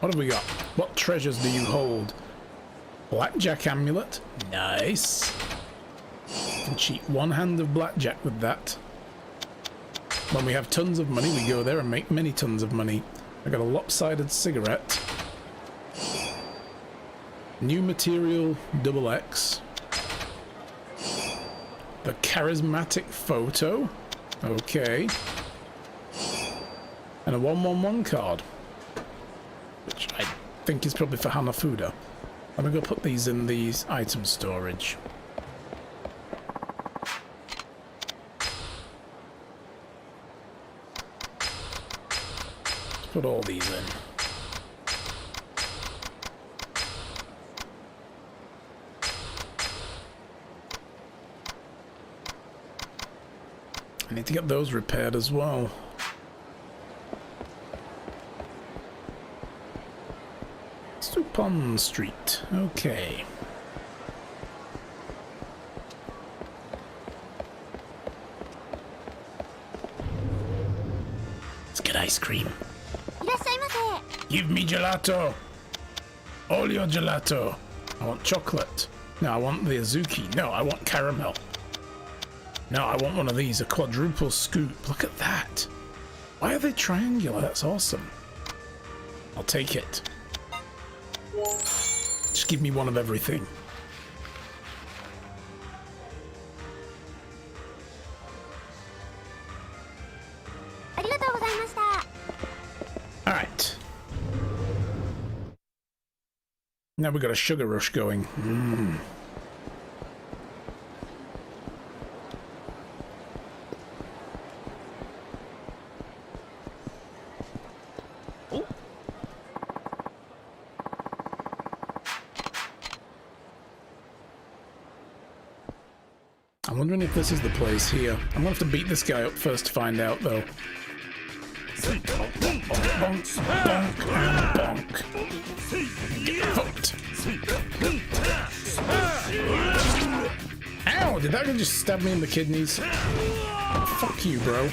What have we got? What treasures do you hold? Blackjack amulet. Nice. You can cheat one hand of blackjack with that. When we have tons of money, we go there and make many tons of money. I got a lopsided cigarette. New material, double X. The charismatic photo. Okay. And a 111 card. Which I think is probably for Hanafuda. I'm gonna go put these in these item storage. Let's put all these in. I need to get those repaired as well. Pond Street. Okay. Let's get ice cream. Give me gelato. All your gelato. I want chocolate. No, I want the Azuki. No, I want caramel. No, I want one of these, a quadruple scoop. Look at that. Why are they triangular? That's awesome. I'll take it. Just give me one of everything. Alright. Now we've got a sugar rush going. I'm wondering if this is the place here. I'm gonna have to beat this guy up first to find out, though. Bonk, bonk, bonk, bonk, and bonk. Hooked. Ow! Did that guy just stab me in the kidneys? Fuck you, bro.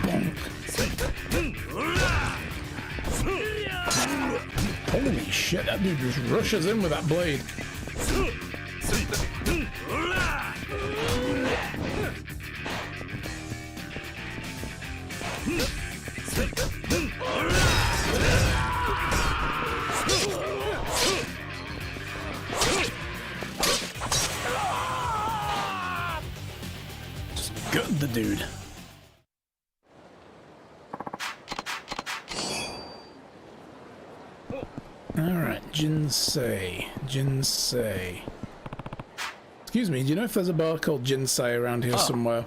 Bonk. Holy shit, that dude just rushes in with that blade. Just gutted the dude. Alright, Jinsei. Jinsei. Excuse me, do you know if there's a bar called Jinsei around here somewhere?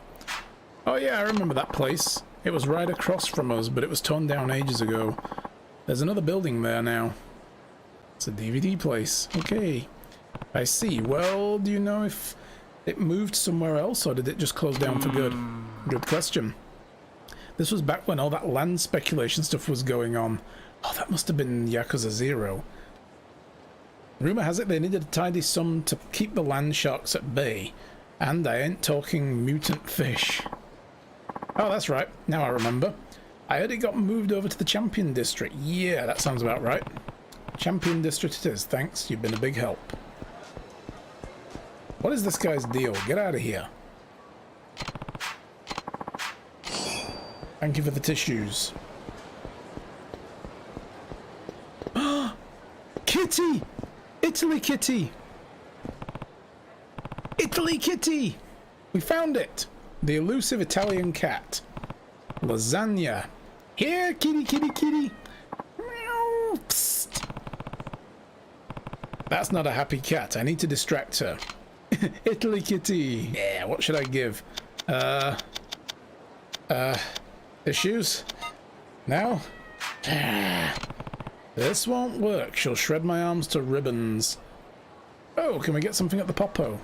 Oh yeah, I remember that place. It was right across from us, but it was torn down ages ago. There's another building there now. It's a DVD place. Okay. I see. Well, do you know if it moved somewhere else, or did it just close down for good? Good question. This was back when all that land speculation stuff was going on. Oh, that must have been Yakuza 0. Rumour has it they needed a tidy sum to keep the land sharks at bay. And I ain't talking mutant fish. Oh, that's right. Now I remember. I heard it got moved over to the Champion District. Yeah, that sounds about right. Champion District it is, thanks. You've been a big help. What is this guy's deal? Get out of here. Thank you for the tissues. Kitty! Italy Kitty! Italy Kitty! We found it! The elusive Italian cat. Lasagna. Here, kitty, kitty, kitty. Meow. Psst. That's not a happy cat. I need to distract her. Italy Kitty. Yeah, what should I give? Tissues? Now? This won't work. She'll shred my arms to ribbons. Oh, can we get something at the popo?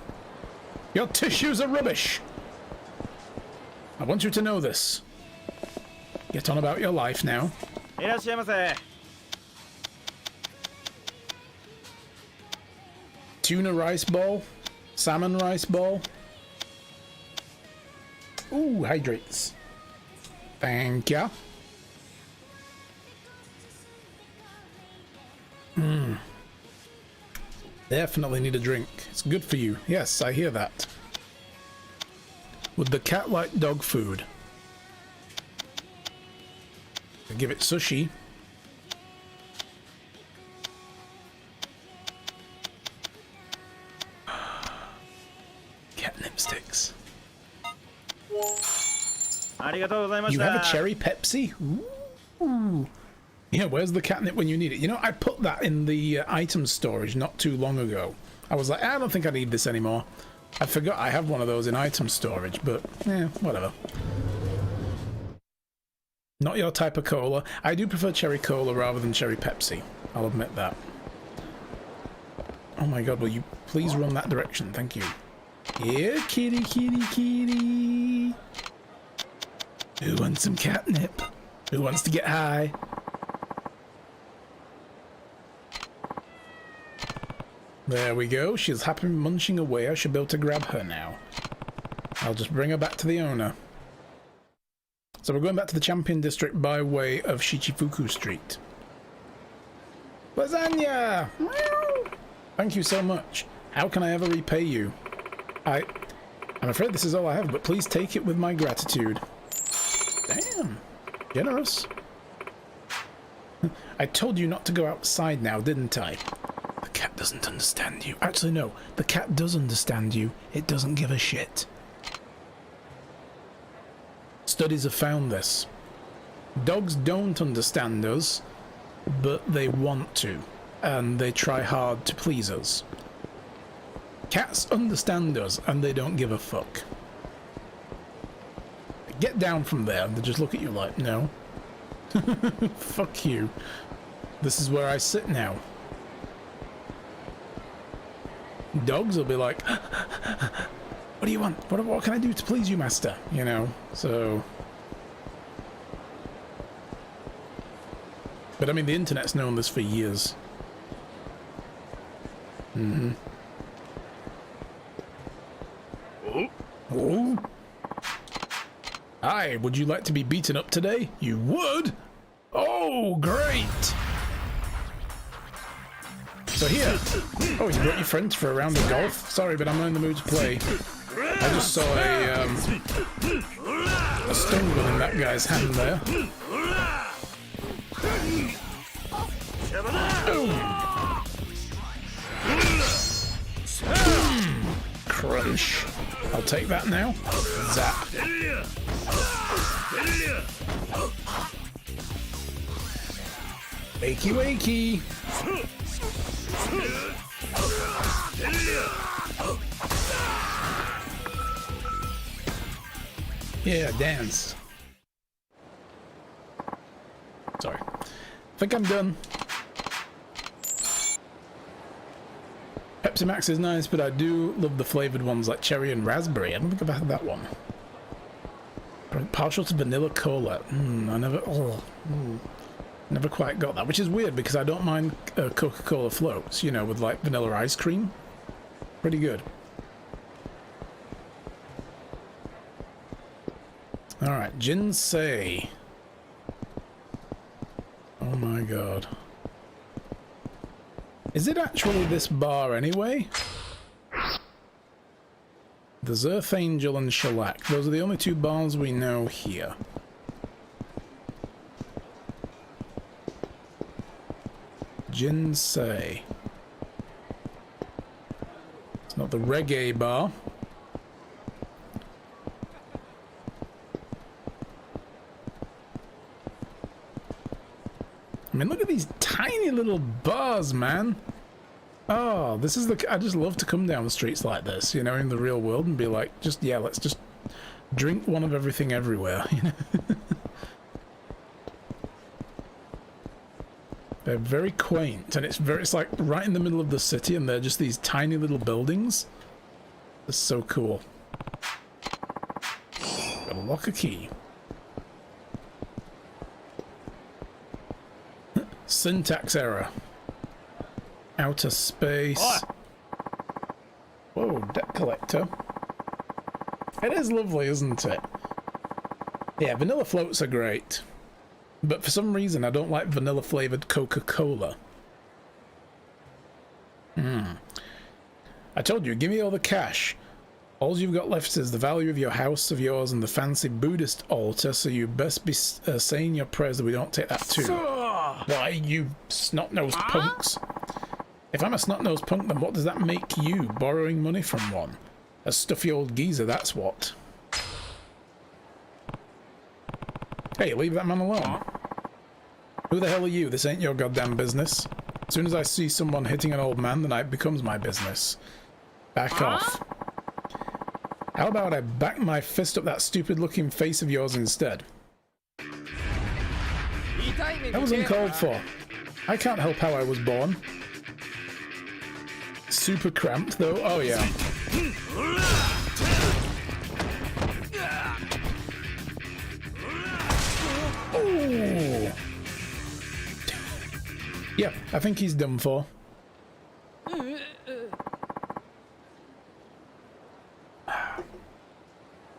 Your tissues are rubbish! I want you to know this. Get on about your life now. Tuna rice ball. Salmon rice ball. Ooh, hydrates. Thank ya. Definitely need a drink. It's good for you. Yes, I hear that. Would the cat like dog food? I give it sushi. Catnip sticks. You have a cherry Pepsi? Ooh. Yeah, where's the catnip when you need it? You know, I put that in the item storage not too long ago. I was like, I don't think I need this anymore. I forgot I have one of those in item storage, but whatever. Not your type of cola. I do prefer cherry cola rather than cherry Pepsi. I'll admit that. Oh my god, will you please run that direction? Thank you. Here, kitty, kitty, kitty. Who wants some catnip? Who wants to get high? There we go. She's happy munching away. I should be able to grab her now. I'll just bring her back to the owner. So we're going back to the Champion District by way of Shichifuku Street. Lasagna! Thank you so much. How can I ever repay you? I'm afraid this is all I have, but please take it with my gratitude. Damn. Generous. I told you not to go outside now, didn't I? The cat doesn't understand you. Actually, no. The cat does understand you. It doesn't give a shit. Studies have found this. Dogs don't understand us, but they want to, and they try hard to please us. Cats understand us, and they don't give a fuck. Get down from there, and they just look at you like, no. Fuck you. This is where I sit now. Dogs will be like, what do you want? What can I do to please you, master? You know, so... But I mean, the internet's known this for years. Mm-hmm. Oh. Hi, would you like to be beaten up today? You would? Oh, great! So here. Oh, you brought your friends for a round of golf? Sorry, but I'm not in the mood to play. I just saw a stun gun in that guy's hand there. Crunch. I'll take that now. Zap. Wakey wakey. Yeah, dance. Sorry. I think I'm done. Pepsi Max is nice, but I do love the flavoured ones like cherry and raspberry. I don't think I've had that one. Partial to vanilla cola. I never... never quite got that, which is weird because I don't mind Coca-Cola floats, you know, with like vanilla ice cream. Pretty good. Alright, Jinsei. Oh my god. Is it actually this bar anyway? There's Earth Angel and Shellac. Those are the only two bars we know here. Jinsei. It's not the reggae bar. I mean, look at these tiny little bars, man. Oh, this is the... I just love to come down the streets like this, you know, in the real world and be like, just, yeah, let's just drink one of everything everywhere, you know? They're very quaint, and it's like right in the middle of the city, and they're just these tiny little buildings. It's so cool. Gotta lock a key. Syntax error. Outer space. Whoa, debt collector. It is lovely, isn't it? Yeah, vanilla floats are great. But for some reason, I don't like vanilla-flavoured Coca-Cola. I told you, give me all the cash. All you've got left is the value of your house of yours and the fancy Buddhist altar, so you best be saying your prayers that we don't take that too. Why, you snot-nosed punks? If I'm a snot-nosed punk, then what does that make you, borrowing money from one? A stuffy old geezer, that's what. Hey, leave that man alone. Who the hell are you? This ain't your goddamn business. As soon as I see someone hitting an old man, then it becomes my business. Back off. How about I back my fist up that stupid-looking face of yours instead? That was uncalled for. I can't help how I was born. Super cramped, though. Oh, yeah. Oh! Yeah, I think he's done for.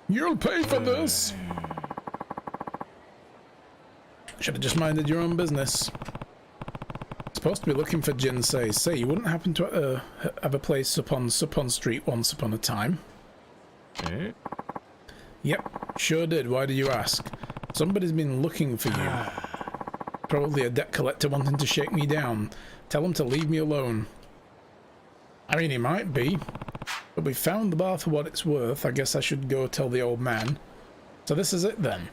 You'll pay for this! Should have just minded your own business. Supposed to be looking for Jinsei. Say, you wouldn't happen to have a place up on Street once upon a time? Yep, sure did. Why do you ask? Somebody's been looking for you. Probably a debt collector wanting to shake me down. Tell him to leave me alone. I mean, he might be. But we found the bar for what it's worth. I guess I should go tell the old man. So this is it then.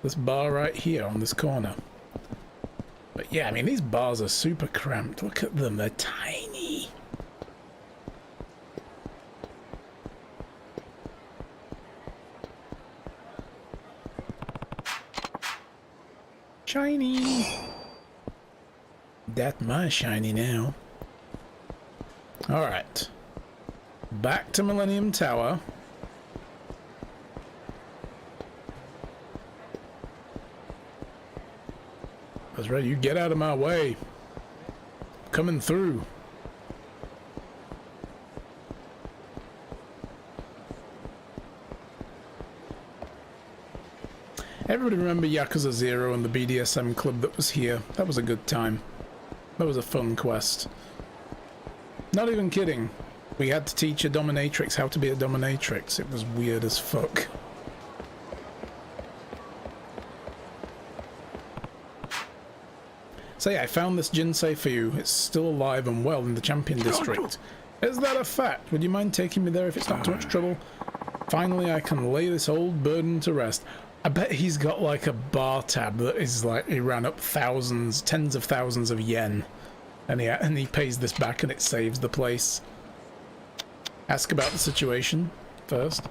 This bar right here on this corner. But yeah, I mean, these bars are super cramped. Look at them, they're tiny. Shiny. That's my shiny now. Alright. Back to Millennium Tower. I was ready. You get out of my way. Coming through. Everybody remember Yakuza 0 and the BDSM club that was here? That was a good time. That was a fun quest. Not even kidding. We had to teach a dominatrix how to be a dominatrix. It was weird as fuck. Say, I found this Jinsei for you. It's still alive and well in the Champion District. Is that a fact? Would you mind taking me there if it's not too much trouble? Finally, I can lay this old burden to rest. I bet he's got like a bar tab that is like, he ran up thousands, tens of thousands of yen. And he pays this back and it saves the place. Ask about the situation first.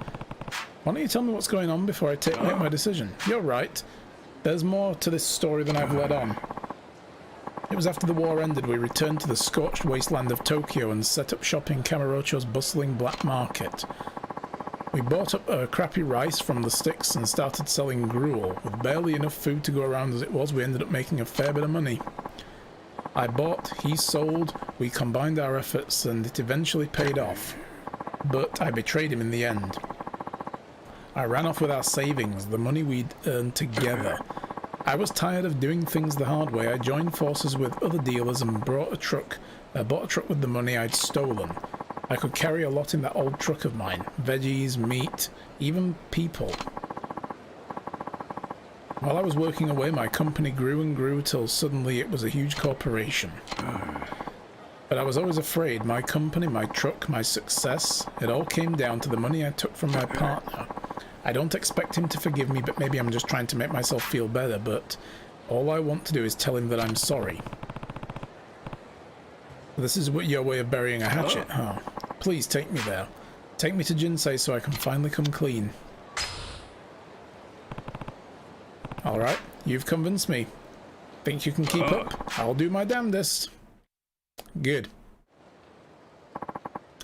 Why don't you tell me what's going on before I make my decision? You're right. There's more to this story than I've let on. It was after the war ended we returned to the scorched wasteland of Tokyo and set up shop in Kamurocho's bustling black market. We bought up crappy rice from the sticks and started selling gruel. With barely enough food to go around as it was, we ended up making a fair bit of money. I bought, he sold, we combined our efforts and it eventually paid off. But I betrayed him in the end. I ran off with our savings, the money we'd earned together. I was tired of doing things the hard way. I joined forces with other dealers and bought a truck with the money I'd stolen. I could carry a lot in that old truck of mine. Veggies, meat, even people. While I was working away, my company grew and grew till suddenly it was a huge corporation. But I was always afraid. My company, my truck, my success, it all came down to the money I took from my partner. I don't expect him to forgive me, but maybe I'm just trying to make myself feel better, but all I want to do is tell him that I'm sorry. This is what your way of burying a hatchet, huh? Please take me there. Take me to Jinsei so I can finally come clean. Alright, you've convinced me. Think you can keep up? I'll do my damnedest. Good.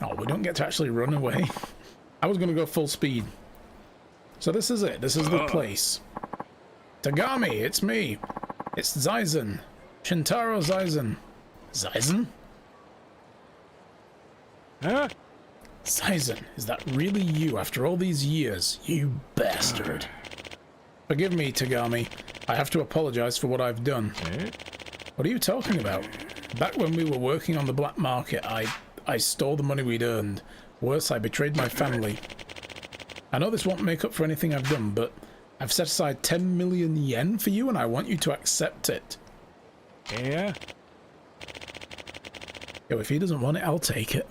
Oh, we don't get to actually run away. I was going to go full speed. So this is it. This is the place. Tagami, it's me. It's Zaizen. Shintaro Zaizen. Zaizen? Huh? Zaizen, is that really you after all these years? You bastard. Forgive me, Tagami. I have to apologize for what I've done. What are you talking about? Back when we were working on the black market, I stole the money we'd earned. Worse, I betrayed my family. I know this won't make up for anything I've done, but I've set aside 10 million yen for you and I want you to accept it. Yeah? Yo, if he doesn't want it, I'll take it.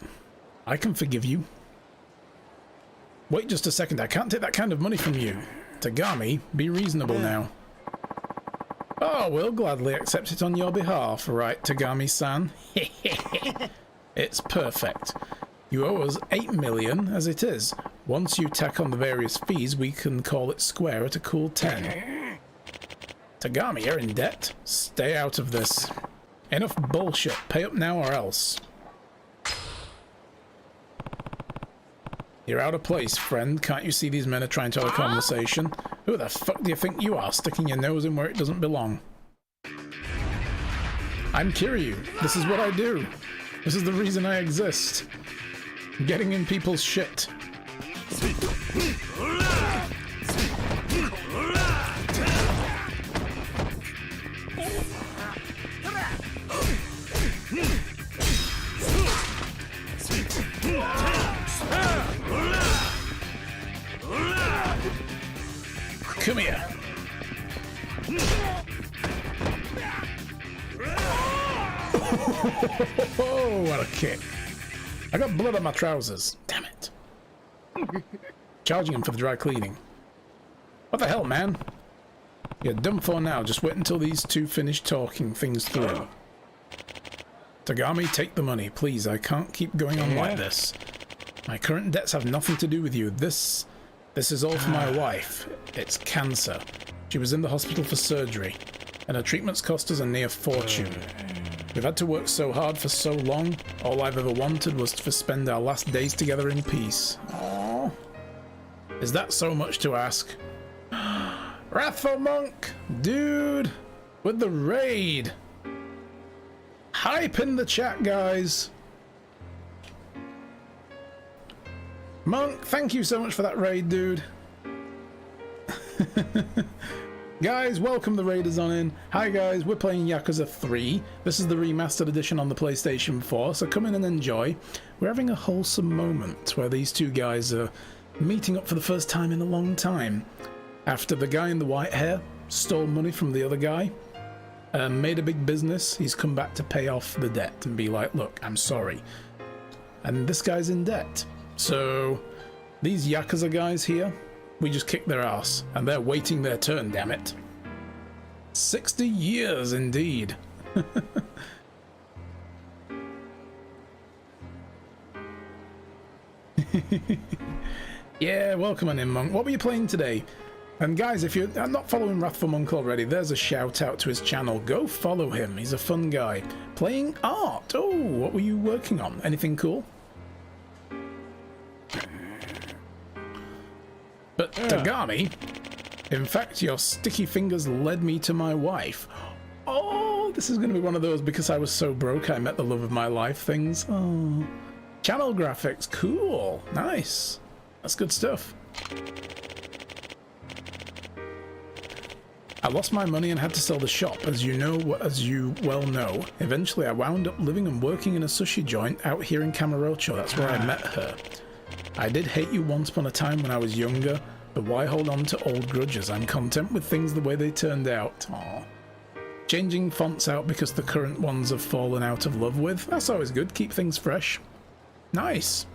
I can forgive you. Wait just a second, I can't take that kind of money from you. Tagami, be reasonable now. Oh, we'll gladly accept it on your behalf, right, Tagami-san? It's perfect. You owe us 8 million as it is. Once you tack on the various fees, we can call it square at a cool 10. Tagami, you're in debt. Stay out of this. Enough bullshit. Pay up now or else. You're out of place, friend. Can't you see these men are trying to have a conversation? Who the fuck do you think you are, sticking your nose in where it doesn't belong? I'm Kiryu. This is what I do. This is the reason I exist. Getting in people's shit. Come here. Oh, what a kick. I got blood on my trousers. Damn it. Charging him for the dry cleaning. What the hell, man? You're done for now. Just wait until these two finish talking things through. Tagami, take the money. Please, I can't keep going on like this. My current debts have nothing to do with you. This is all for my wife. It's cancer. She was in the hospital for surgery, and her treatments cost us a near fortune. We've had to work so hard for so long. All I've ever wanted was to spend our last days together in peace. Aww. Is that so much to ask? Wrathful Monk, dude, with the raid. Hype in the chat, guys. Monk, thank you so much for that raid, dude. Guys, welcome the raiders on in. Hi guys, we're playing Yakuza 3. This is the remastered edition on the PlayStation 4, so come in and enjoy. We're having a wholesome moment where these two guys are meeting up for the first time in a long time. After the guy in the white hair stole money from the other guy, made a big business, he's come back to pay off the debt and be like, look, I'm sorry. And this guy's in debt. So these Yakuza guys here, we just kicked their ass, and they're waiting their turn, damn it. 60 years, indeed. Yeah, welcome on in, Monk. What were you playing today? And guys, if you're not following Wrathful Monk already, there's a shout out to his channel. Go follow him, he's a fun guy. Playing art. Oh, what were you working on? Anything cool? But Tagami, in fact, your sticky fingers led me to my wife. Oh, this is going to be one of those because I was so broke I met the love of my life things. Oh, channel graphics, cool, nice. That's good stuff. I lost my money and had to sell the shop, as you well know. Eventually, I wound up living and working in a sushi joint out here in Kamurocho. That's where I met her. I did hate you once upon a time when I was younger, but why hold on to old grudges? I'm content with things the way they turned out. Aww. Changing fonts out because the current ones have fallen out of love with. That's always good. Keep things fresh. Nice.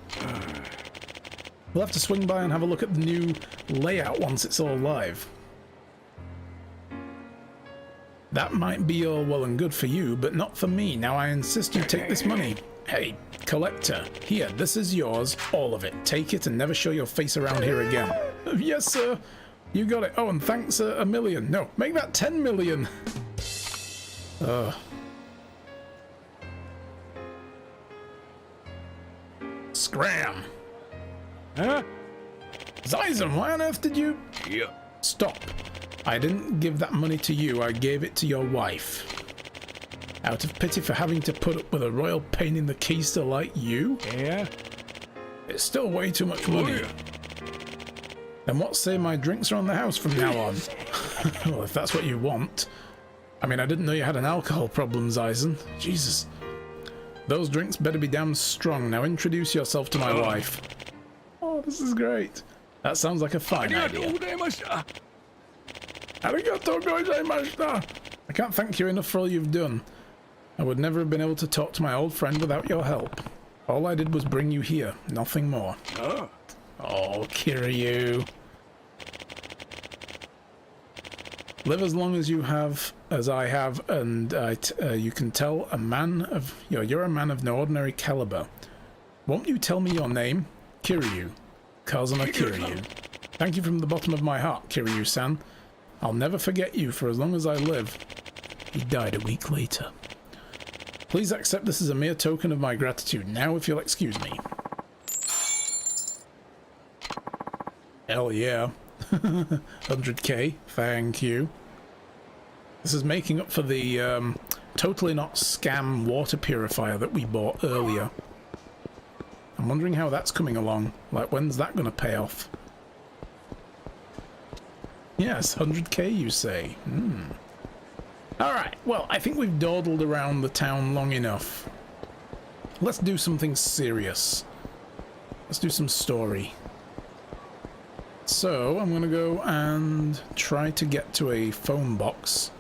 We'll have to swing by and have a look at the new layout once it's all live. That might be all well and good for you, but not for me. Now I insist you take this money. Hey, collector, here, this is yours, all of it. Take it and never show your face around here again. Yes, sir. You got it. Oh, and thanks a million. No, make that 10 million. Scram. Huh? Zaizen, why on earth did you... Yeah. Stop. I didn't give that money to you, I gave it to your wife. Out of pity for having to put up with a royal pain in the keister like you? Yeah. It's still way too much money. Then what say my drinks are on the house from now on? Well, if that's what you want. I mean, I didn't know you had an alcohol problem, Eisen. Jesus. Those drinks better be damn strong. Now introduce yourself to my wife. Oh, this is great. That sounds like a fine idea. Arigatou gozaimashita. I can't thank you enough for all you've done. I would never have been able to talk to my old friend without your help. All I did was bring you here, nothing more. Oh, Kiryu. Live as long as you have, as I have, and you can tell a man of you're a man of no ordinary caliber. Won't you tell me your name? Kiryu. Kazuma Kiryu. Thank you from the bottom of my heart, Kiryu-san. I'll never forget you for as long as I live. He died a week later. Please accept this as a mere token of my gratitude. Now, if you'll excuse me. Hell yeah. 100k, thank you. This is making up for the totally not scam water purifier that we bought earlier. I'm wondering how that's coming along. Like, when's that going to pay off? Yes, 100k you say. Alright, well, I think we've dawdled around the town long enough. Let's do something serious. Let's do some story. So, I'm going to go and try to get to a phone box.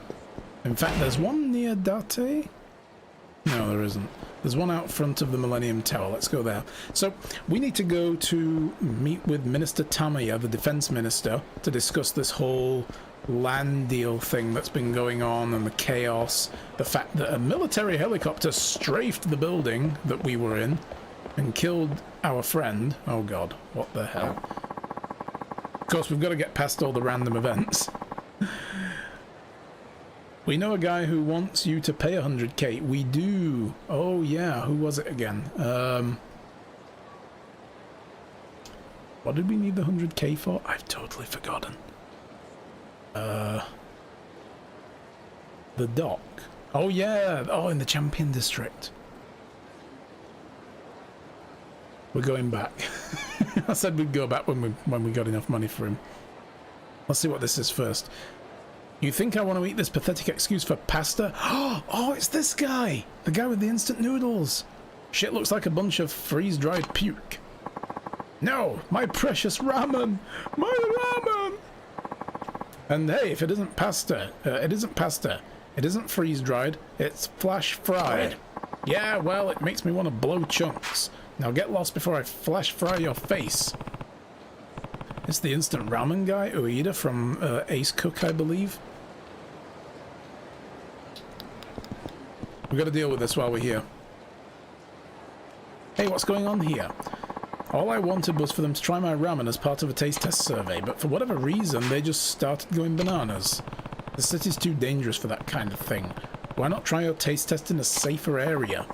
In fact, there's one near Date? No, there isn't. There's one out front of the Millennium Tower. Let's go there. So, we need to go to meet with Minister Tamiya, the Defense Minister, to discuss this whole land deal thing that's been going on and the chaos. The fact that a military helicopter strafed the building that we were in and killed our friend. Oh god, what the hell? Of course, we've got to get past all the random events. We know a guy who wants you to pay 100k. We do. Oh yeah, who was it again? What did we need the 100k for? I've totally forgotten. The dock. Oh yeah. Oh, in the Champion District. We're going back. I said we'd go back when we got enough money for him. Let's see what this is first. You think I want to eat this pathetic excuse for pasta? Oh, it's this guy! The guy with the instant noodles! Shit looks like a bunch of freeze-dried puke. No! My precious ramen! My ramen! And hey, if it isn't pasta, it isn't freeze-dried, it's flash-fried. Yeah, well, it makes me want to blow chunks. Now get lost before I flash-fry your face. It's the instant ramen guy, Ueda from Ace Cook, I believe. We've got to deal with this while we're here. Hey, what's going on here? All I wanted was for them to try my ramen as part of a taste test survey, but for whatever reason, they just started going bananas. The city's too dangerous for that kind of thing. Why not try your taste test in a safer area?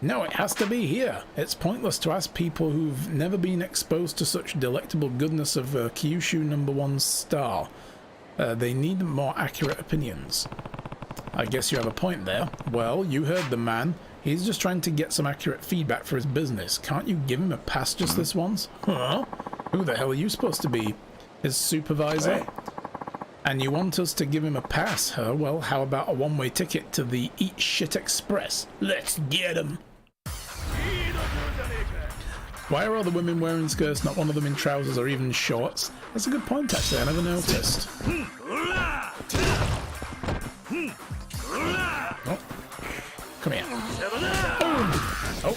No, it has to be here. It's pointless to ask people who've never been exposed to such delectable goodness of Kyushu #1 star. They need more accurate opinions. I guess you have a point there. Well, you heard the man. He's just trying to get some accurate feedback for his business. Can't you give him a pass just this once? Huh? Who the hell are you supposed to be? His supervisor? Hey. And you want us to give him a pass, huh? Well, how about a one-way ticket to the Eat Shit Express? Let's get him! Why are all the women wearing skirts, not one of them in trousers or even shorts? That's a good point, actually. I never noticed. Oh. Come here. Oh.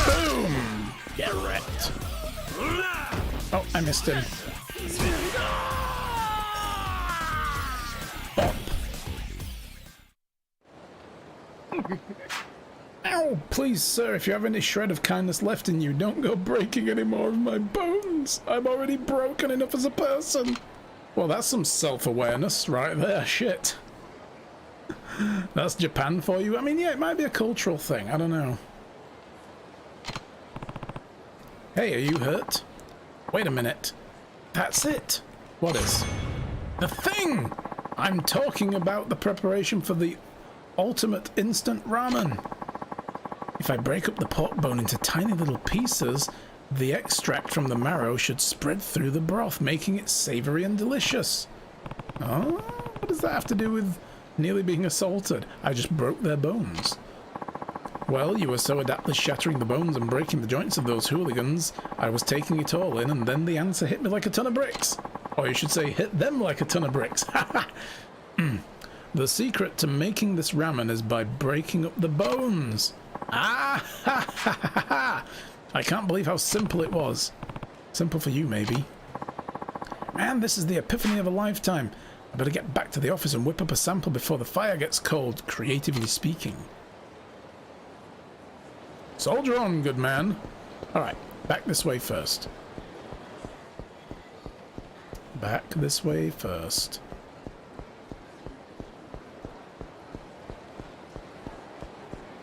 Boom! Get wrecked. Oh, I missed him. Bop. Ow! Please, sir, if you have any shred of kindness left in you, don't go breaking any more of my bones. I'm already broken enough as a person. Well, that's some self-awareness right there. Shit. That's Japan for you. I mean, yeah, it might be a cultural thing. I don't know. Hey, are you hurt? Wait a minute. That's it. What is? The thing! I'm talking about the preparation for the Ultimate instant ramen. If I break up the pork bone into tiny little pieces, the extract from the marrow should spread through the broth, making it savory and delicious. Oh, what does that have to do with nearly being assaulted? I just broke their bones. Well, you were so adaptly shattering the bones and breaking the joints of those hooligans, I was taking it all in, and then the answer hit me like a ton of bricks. Or you should say, hit them like a ton of bricks. The secret to making this ramen is by breaking up the bones. Ah, ha, ha, ha, ha. I can't believe how simple it was. Simple for you, maybe. Man, this is the epiphany of a lifetime. I better get back to the office and whip up a sample before the fire gets cold, creatively speaking. Soldier on, good man. Alright, back this way first. Back this way first.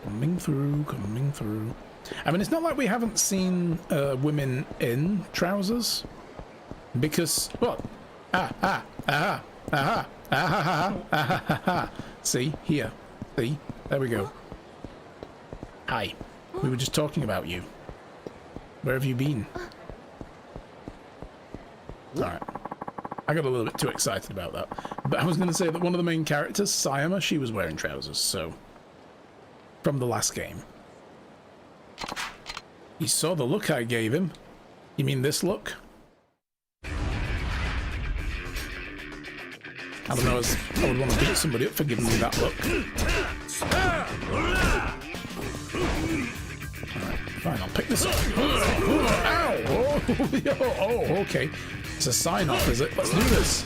Coming through, coming through. I mean, it's not like we haven't seen women in trousers. Because, what? See, here. See, there we go. Hi. We were just talking about you. Where have you been? Alright. I got a little bit too excited about that. But I was going to say that one of the main characters, Sayama, she was wearing trousers, so... From the last game. He saw the look I gave him. You mean this look? I don't know, I would want to beat somebody up for giving me that look. Fine, I'll pick this up. Ow! Oh, okay. It's a sign-off, is it? Let's do this.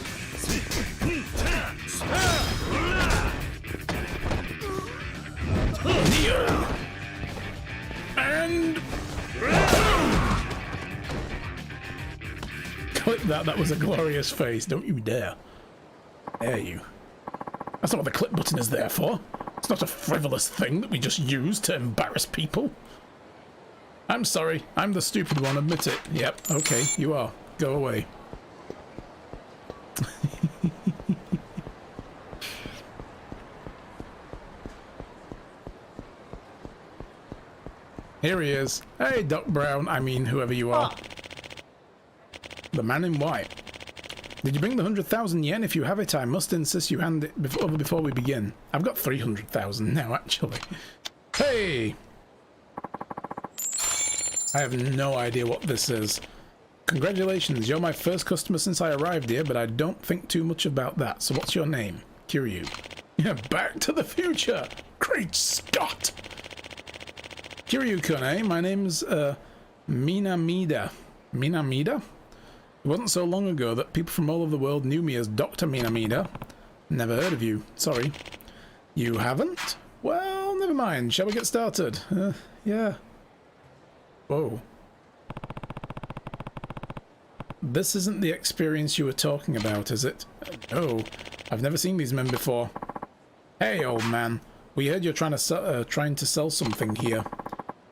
Neo! And... Click that, that was a glorious face. Don't you dare. Dare you. That's not what the click button is there for. It's not a frivolous thing that we just use to embarrass people. I'm sorry, I'm the stupid one, admit it. Yep, okay, you are. Go away. Here he is. Hey, Doc Brown, I mean whoever you are. The man in white. Did you bring the 100,000 yen? If you have it, I must insist you hand it before we begin. I've got 300,000 now, actually. Hey! I have no idea what this is. Congratulations, you're my first customer since I arrived here, but I don't think too much about that. So what's your name? Kiryu. Yeah, Back to the Future! Great Scott! Kiryu-kun, eh? My name's, Minamida. Minamida? It wasn't so long ago that people from all over the world knew me as Dr. Minamida. Never heard of you. Sorry. You haven't? Well, never mind. Shall we get started? Yeah. Whoa. This isn't the experience you were talking about, is it? No. I've never seen these men before. Hey, old man. We heard you're trying to sell something here.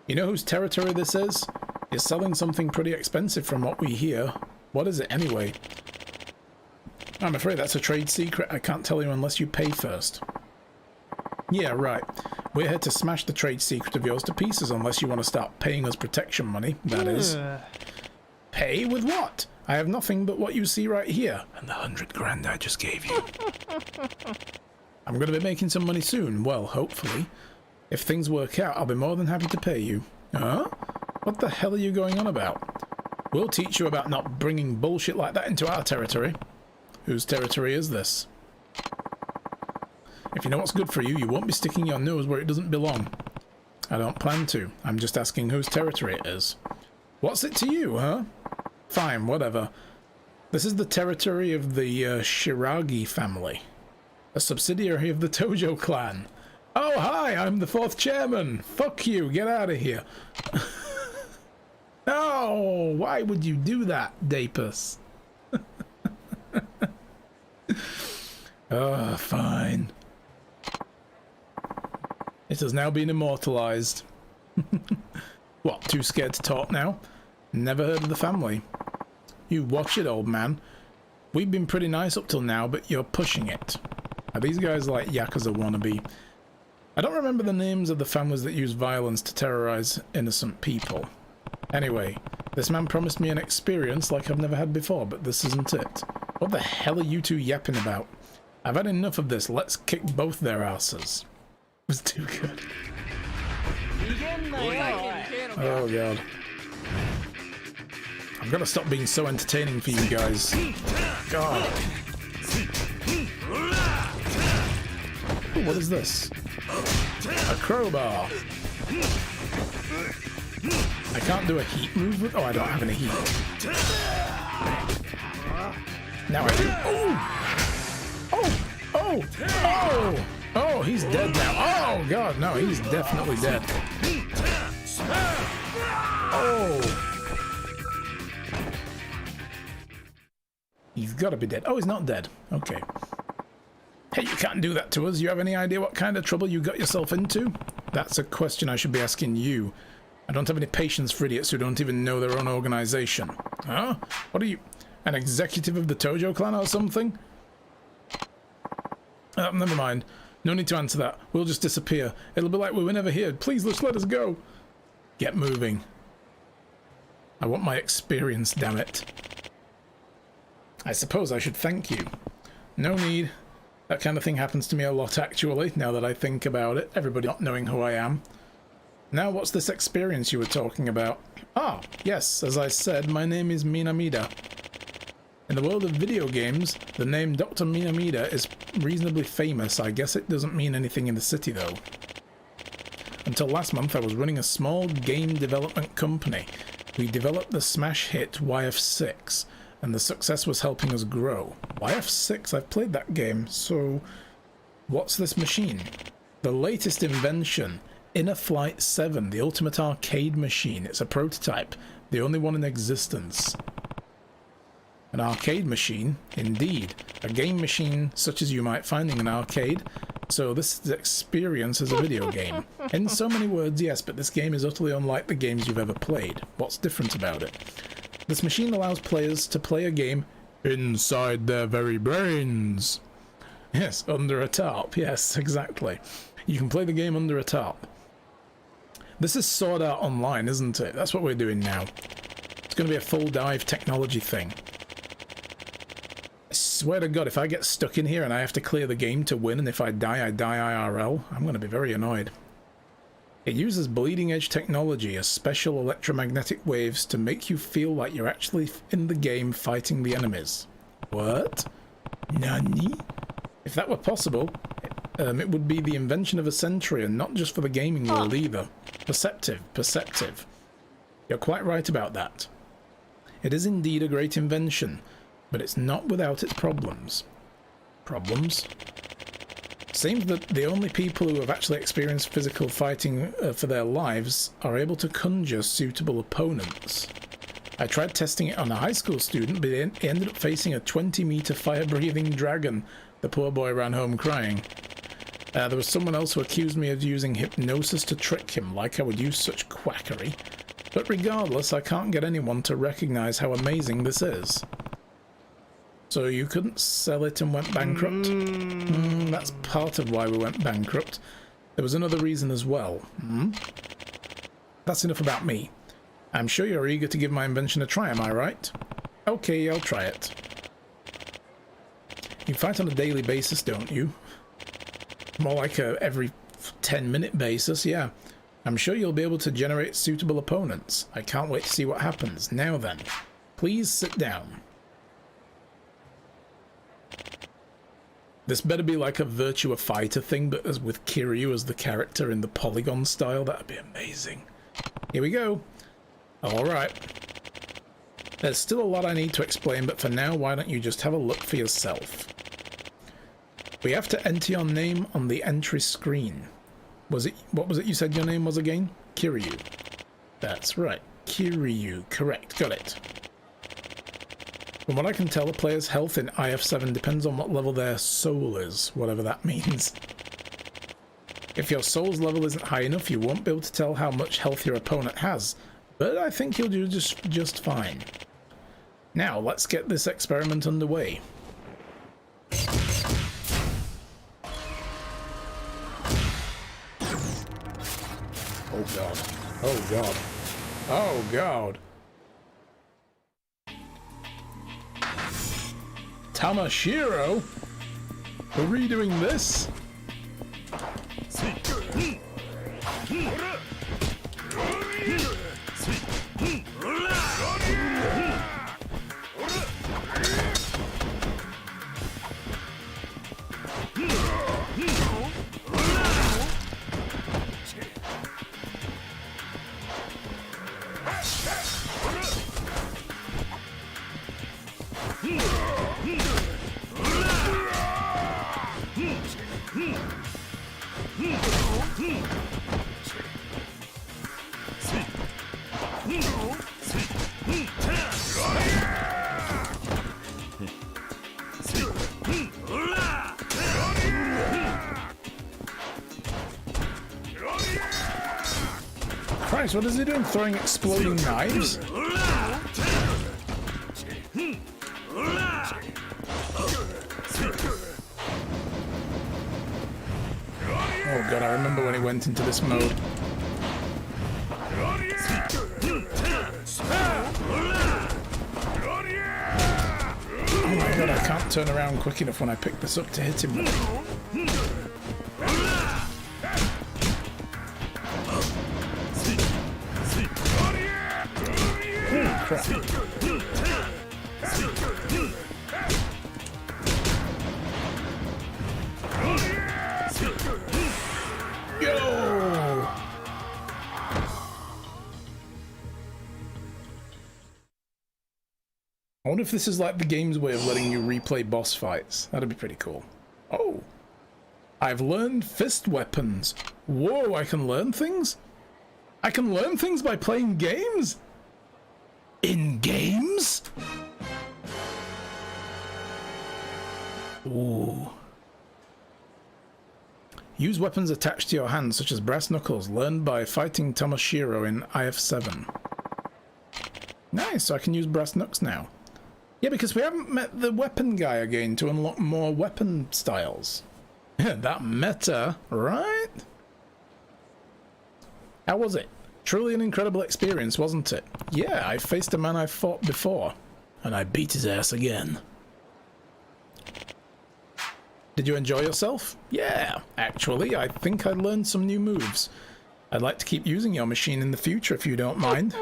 You know whose territory this is? You're selling something pretty expensive from what we hear. What is it anyway? I'm afraid that's a trade secret. I can't tell you unless you pay first. Yeah, right. We're here to smash the trade secret of yours to pieces unless you want to start paying us protection money, that is. Pay with what? I have nothing but what you see right here. And the 100 grand I just gave you. I'm going to be making some money soon. Well, hopefully. If things work out, I'll be more than happy to pay you. Huh? What the hell are you going on about? We'll teach you about not bringing bullshit like that into our territory. Whose territory is this? If you know what's good for you, you won't be sticking your nose where it doesn't belong. I don't plan to. I'm just asking whose territory it is. What's it to you, huh? Fine, whatever. This is the territory of the Shiragi family. A subsidiary of the Tojo clan. Oh, hi, I'm the 4th chairman. Fuck you, get out of here. Oh, why would you do that, Dapus? Oh, fine. It has now been immortalized. What, too scared to talk now? Never heard of the family. You watch it, old man. We've been pretty nice up till now, but you're pushing it. Are these guys like Yakuza wannabe? I don't remember the names of the families that use violence to terrorize innocent people. Anyway, this man promised me an experience like I've never had before, but this isn't it. What the hell are you two yapping about? I've had enough of this. Let's kick both their asses. It was too good. Oh god. I've got to stop being so entertaining for you guys. God. Ooh, what is this? A crowbar. I can't do a heat move with... Oh, I don't have any heat. Now I do. Oh! Oh! Oh! Oh! Oh, he's dead now. Oh, God, no, he's definitely dead. Oh! He's got to be dead. Oh, he's not dead. Okay. Hey, you can't do that to us. You have any idea what kind of trouble you got yourself into? That's a question I should be asking you. I don't have any patience for idiots who don't even know their own organization. Huh? What are you, an executive of the Tojo clan or something? Never mind. No need to answer that. We'll just disappear. It'll be like we were never here. Please, just let us go. Get moving. I want my experience, damn it. I suppose I should thank you. No need. That kind of thing happens to me a lot, actually, now that I think about it. Everybody not knowing who I am. Now, what's this experience you were talking about? Ah, yes, as I said, my name is Minamida. In the world of video games, the name Dr. Minamida is reasonably famous. I guess it doesn't mean anything in the city, though. Until last month, I was running a small game development company. We developed the smash hit YF6, and the success was helping us grow. YF6? I've played that game, so... What's this machine? The latest invention. Inner Flight 7, the ultimate arcade machine. It's a prototype, the only one in existence. An arcade machine? Indeed. A game machine such as you might find in an arcade. So this experience is a video game. In so many words, yes, but this game is utterly unlike the games you've ever played. What's different about it? This machine allows players to play a game inside their very brains. Yes, under a tarp. Yes, exactly. You can play the game under a tarp. This is Sword Art Online, isn't it? That's what we're doing now. It's going to be a full dive technology thing. I swear to God, if I get stuck in here and I have to clear the game to win, and if I die IRL, I'm going to be very annoyed. It uses bleeding edge technology, as special electromagnetic waves, to make you feel like you're actually in the game fighting the enemies. What? Nani? If that were possible, it would be the invention of a century, and not just for the gaming world either. Perceptive. You're quite right about that. It is indeed a great invention, but it's not without its problems. Problems? Seems that the only people who have actually experienced physical fighting for their lives are able to conjure suitable opponents. I tried testing it on a high school student, but he ended up facing a 20-meter fire-breathing dragon. The poor boy ran home crying. There was someone else who accused me of using hypnosis to trick him, like I would use such quackery. But regardless, I can't get anyone to recognize how amazing this is. So you couldn't sell it and went bankrupt? That's part of why we went bankrupt. There was another reason as well. That's enough about me. I'm sure you're eager to give my invention a try, am I right? Okay, I'll try it. You fight on a daily basis, don't you? More like a every 10-minute basis, yeah. I'm sure you'll be able to generate suitable opponents. I can't wait to see what happens. Now then, please sit down. This better be like a Virtua Fighter thing, but as with Kiryu as the character in the polygon style. That'd be amazing. Here we go. Alright. There's still a lot I need to explain, but for now, why don't you just have a look for yourself? We have to enter your name on the entry screen. What was it you said your name was again? Kiryu. That's right. Kiryu. Correct. Got it. From what I can tell, the player's health in IF7 depends on what level their soul is, whatever that means. If your soul's level isn't high enough, you won't be able to tell how much health your opponent has, but I think you'll do just fine. Now, let's get this experiment underway. Oh god. Oh god. Oh god. Tamashiro? We're redoing this? Christ, what is he doing? Throwing exploding knives? Oh god, I remember when he went into this mode. Oh my god, I can't turn around quick enough when I pick this up to hit him with it. Oh crap. Yo! I wonder if this is like the game's way of letting you replay boss fights. That'd be pretty cool. Oh! I've learned fist weapons. Whoa, I can learn things? I can learn things by playing games? In games? Ooh. Use weapons attached to your hands, such as brass knuckles, learned by fighting Tamashiro in IF7. Nice, so I can use brass knucks now. Yeah, because we haven't met the weapon guy again to unlock more weapon styles. That meta, right? How was it? Truly an incredible experience, wasn't it? Yeah, I faced a man I've fought before, and I beat his ass again. Did you enjoy yourself? Yeah, actually, I think I learned some new moves. I'd like to keep using your machine in the future if you don't mind.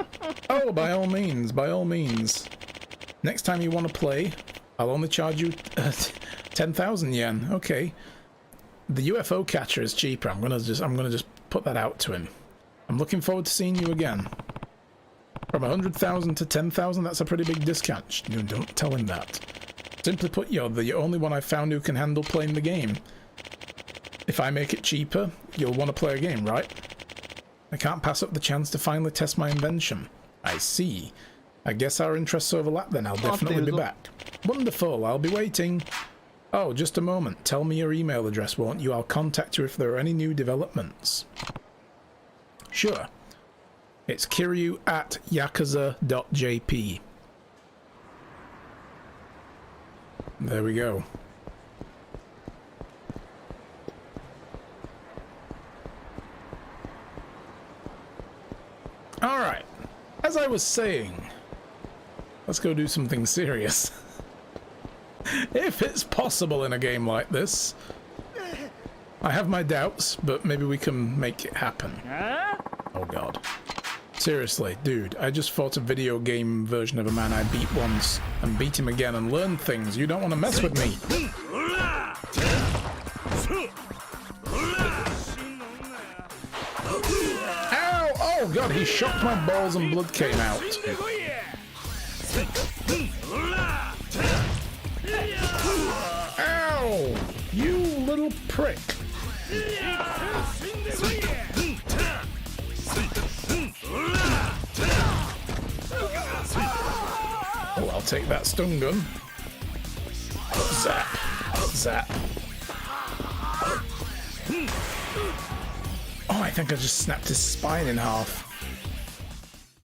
Oh, by all means, by all means. Next time you want to play, I'll only charge you 10,000 yen. Okay. The UFO catcher is cheaper. I'm gonna just put that out to him. I'm looking forward to seeing you again. From 100,000 to 10,000, that's a pretty big discount. No, don't tell him that. Simply put, you're the only one I've found who can handle playing the game. If I make it cheaper, you'll want to play a game, right? I can't pass up the chance to finally test my invention. I see. I guess our interests overlap then. I'll definitely be back. Wonderful, I'll be waiting. Oh, just a moment. Tell me your email address, won't you? I'll contact you if there are any new developments. Sure. It's kiryu@yakuza.jp. There we go. Alright. As I was saying, let's go do something serious. If it's possible in a game like this. I have my doubts, but maybe we can make it happen. Oh god. Seriously, dude, I just fought a video game version of a man I beat once, and beat him again and learned things. You don't want to mess with me. Ow! Oh god, he shocked my balls and blood came out. Ow! You little prick. Oh, I'll take that stun gun. Zap. Zap. Oh, I think I just snapped his spine in half.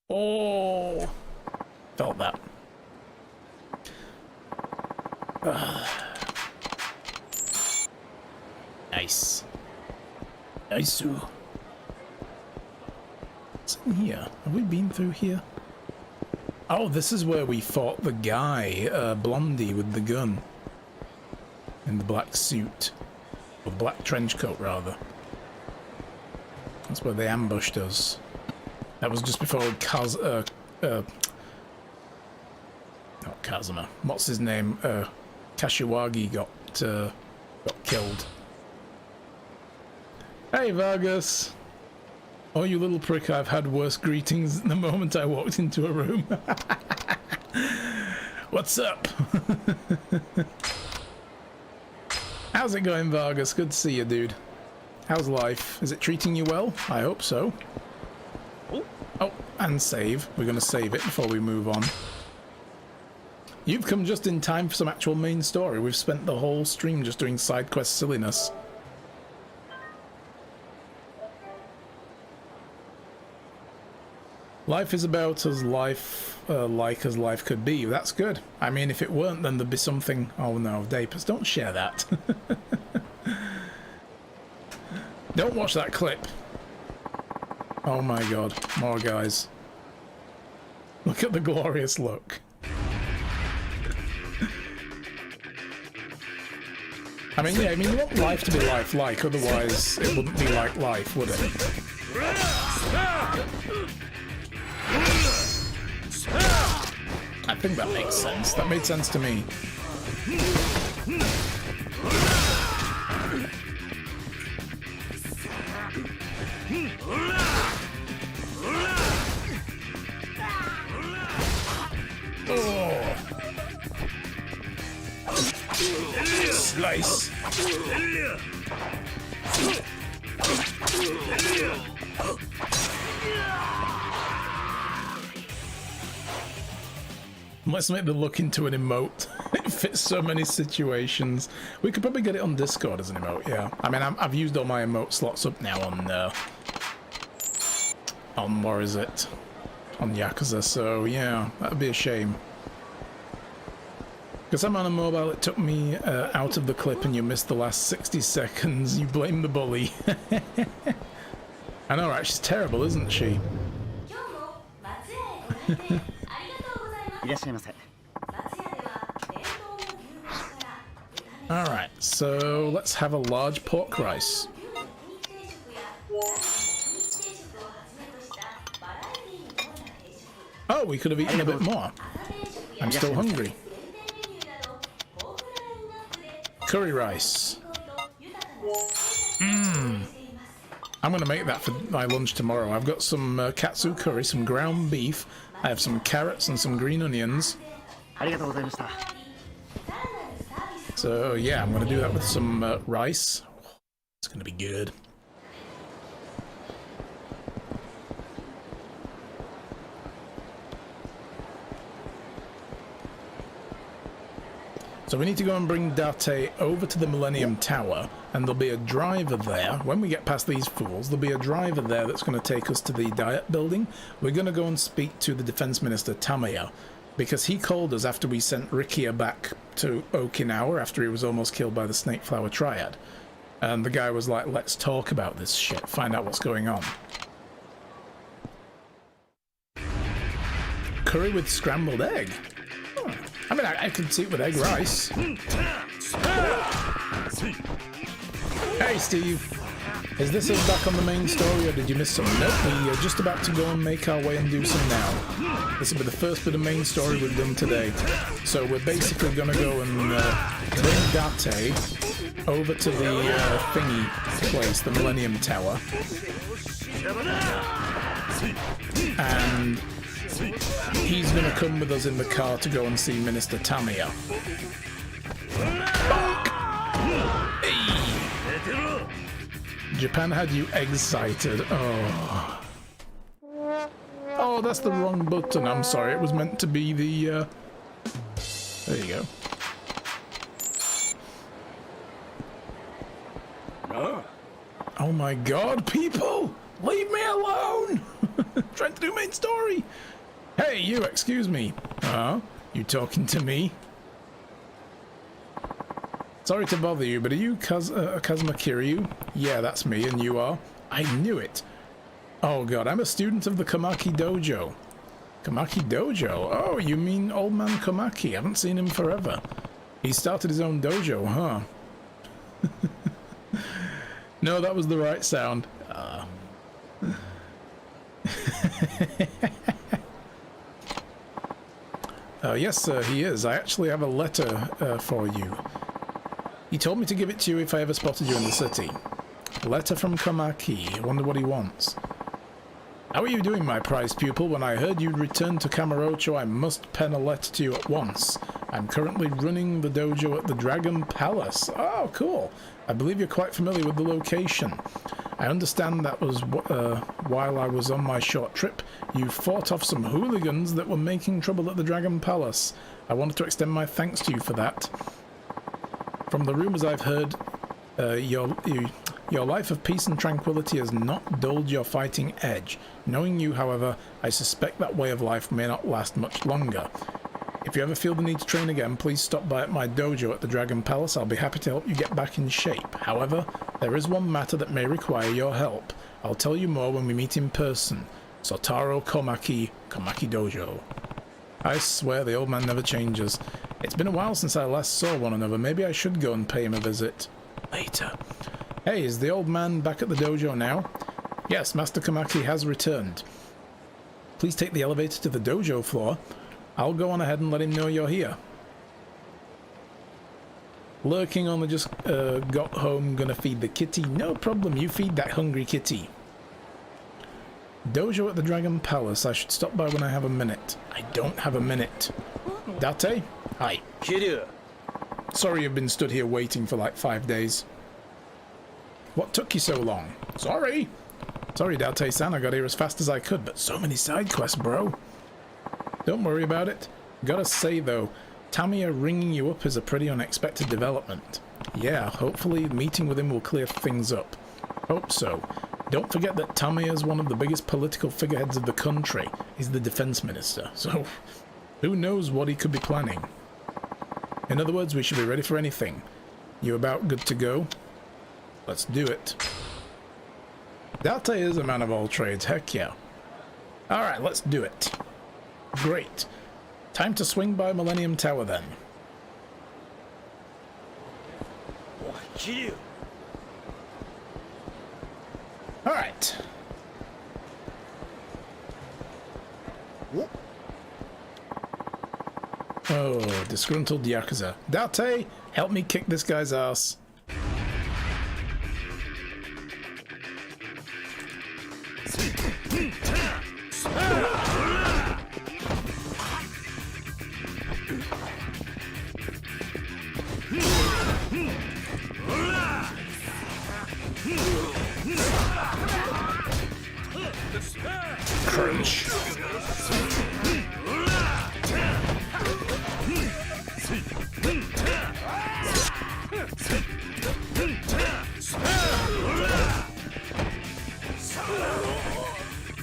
Oh. Felt that. Nice. Nice. What's in here? Have we been through here? Oh, this is where we fought the guy, Blondie with the gun. In the black suit. Or the black trench coat, rather. That's where they ambushed us. That was just before not Kazuma. What's his name? Kashiwagi got killed. Hey, Vargas! Oh, you little prick, I've had worse greetings the moment I walked into a room. What's up? How's it going, Vargas? Good to see you, dude. How's life? Is it treating you well? I hope so. Oh, and save. We're going to save it before we move on. You've come just in time for some actual main story. We've spent the whole stream just doing side quest silliness. Life is about as life like as life could be. That's good. I mean, if it weren't, then there'd be something. Oh no, Dapers, don't share that. Don't watch that clip. Oh my god, more guys. Look at the glorious look. I mean, yeah, you want life to be life-like, otherwise it wouldn't be like life, would it? I think that makes sense. That made sense to me. Oh. Slice. Let's make the look into an emote. It fits so many situations. We could probably get it on Discord as an emote, yeah. I mean, I've used all my emote slots up now on what is it? On Yakuza, so yeah, that'd be a shame. Because I'm on a mobile, it took me out of the clip and you missed the last 60 seconds. You blame the bully. I know, right? She's terrible, isn't she? Alright, so let's have a large pork rice. Oh, we could have eaten a bit more. I'm still hungry. Curry rice. I'm going to make that for my lunch tomorrow. I've got some katsu curry, some ground beef. I have some carrots and some green onions. So yeah, I'm going to do that with some rice. It's going to be good. So we need to go and bring Date over to the Millennium Tower, and there'll be a driver there. When we get past these fools, there'll be a driver there that's going to take us to the Diet Building. We're going to go and speak to the Defense Minister, Tamiya, because he called us after we sent Rikia back to Okinawa after he was almost killed by the Snakeflower Triad. And the guy was like, let's talk about this shit, find out what's going on. Curry with scrambled egg. Oh. I mean, I could see it with egg rice. Hey, Steve. Is this us back on the main story, or did you miss some? Nope, we are just about to go and make our way and do some now. This will be the first bit of main story we've done today. So we're basically going to go and bring Date over to the thingy place, the Millennium Tower. And he's going to come with us in the car to go and see Minister Tamiya. Hey. Japan had you excited. Oh. Oh, that's the wrong button. I'm sorry. It was meant to be the... There you go. Oh my god, people! Leave me alone! Trying to do main story! Hey, you, excuse me. You talking to me? Sorry to bother you, but are you Kazuma Kiryu? Yeah, that's me, and you are? I knew it. Oh god, I'm a student of the Komaki Dojo. Komaki Dojo? Oh, you mean old man Komaki? Haven't seen him forever. He started his own dojo, huh? No, that was the right sound. Yes, sir, he is. I actually have a letter for you. He told me to give it to you if I ever spotted you in the city. Letter from Komaki. I wonder what he wants. How are you doing, my prized pupil? When I heard you'd returned to Kamurocho, I must pen a letter to you at once. I'm currently running the dojo at the Dragon Palace. Oh, cool. I believe you're quite familiar with the location. I understand that was while I was on my short trip, you fought off some hooligans that were making trouble at the Dragon Palace. I wanted to extend my thanks to you for that. From the rumors I've heard, your life of peace and tranquility has not dulled your fighting edge. Knowing you, however, I suspect that way of life may not last much longer. If you ever feel the need to train again, please stop by at my dojo at the Dragon Palace. I'll be happy to help you get back in shape. However, there is one matter that may require your help. I'll tell you more when we meet in person. Sotaro Komaki, Komaki Dojo. I swear the old man never changes. It's been a while since I last saw one another. Maybe I should go and pay him a visit. Later. Hey, is the old man back at the dojo now? Yes, Master Komaki has returned. Please take the elevator to the dojo floor. I'll go on ahead and let him know you're here. Lurking only just got home, gonna feed the kitty. No problem, you feed that hungry kitty. Dojo at the Dragon Palace. I should stop by when I have a minute. I don't have a minute. Date? Hi. Kiryu. Sorry you've been stood here waiting for like 5 days. What took you so long? Sorry. Sorry, Date-san, I got here as fast as I could, but so many side quests, bro. Don't worry about it. Gotta say though, Tamiya ringing you up is a pretty unexpected development. Yeah, hopefully meeting with him will clear things up. Hope so. Don't forget that Tamiya is one of the biggest political figureheads of the country. He's the defense minister, so who knows what he could be planning. In other words, we should be ready for anything. You about good to go? Let's do it. Date is a man of all trades, heck yeah. Alright, let's do it. Great. Time to swing by Millennium Tower then. Alright. Oh, disgruntled Yakuza. Date, help me kick this guy's ass. Crunch.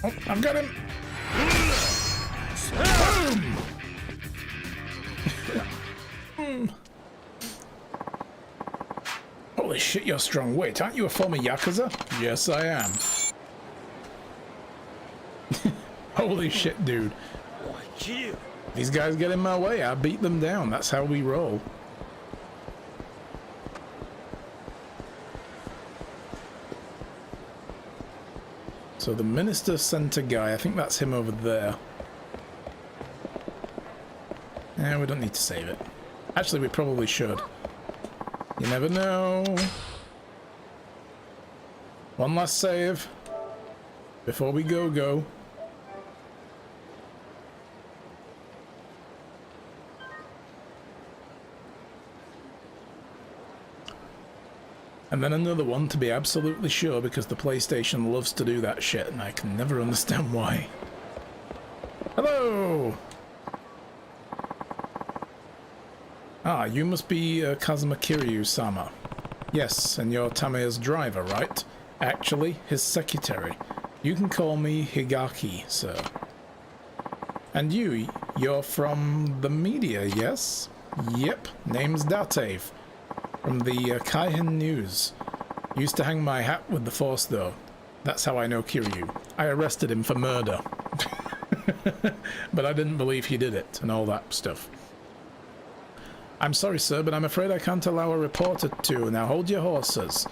Oh, I've got him. Boom. Holy shit, you're strong. Wait, aren't you a former Yakuza? Yes, I am. Holy shit, dude. These guys get in my way, I beat them down. That's how we roll. So the Minister Center guy, I think that's him over there. Eh, we don't need to save it. Actually, we probably should. You never know. One last save. Before we go. And then another one to be absolutely sure, because the PlayStation loves to do that shit and I can never understand why. Hello! Ah, you must be Kazuma Kiryu-sama. Yes, and you're Tamiya's driver, right? Actually, his secretary. You can call me Higaki, sir. And you're from the media, yes? Yep, name's Date. From the Kaihen News. Used to hang my hat with the Force, though. That's how I know Kiryu. I arrested him for murder. But I didn't believe he did it and all that stuff. I'm sorry, sir, but I'm afraid I can't allow a reporter to. Now hold your horses.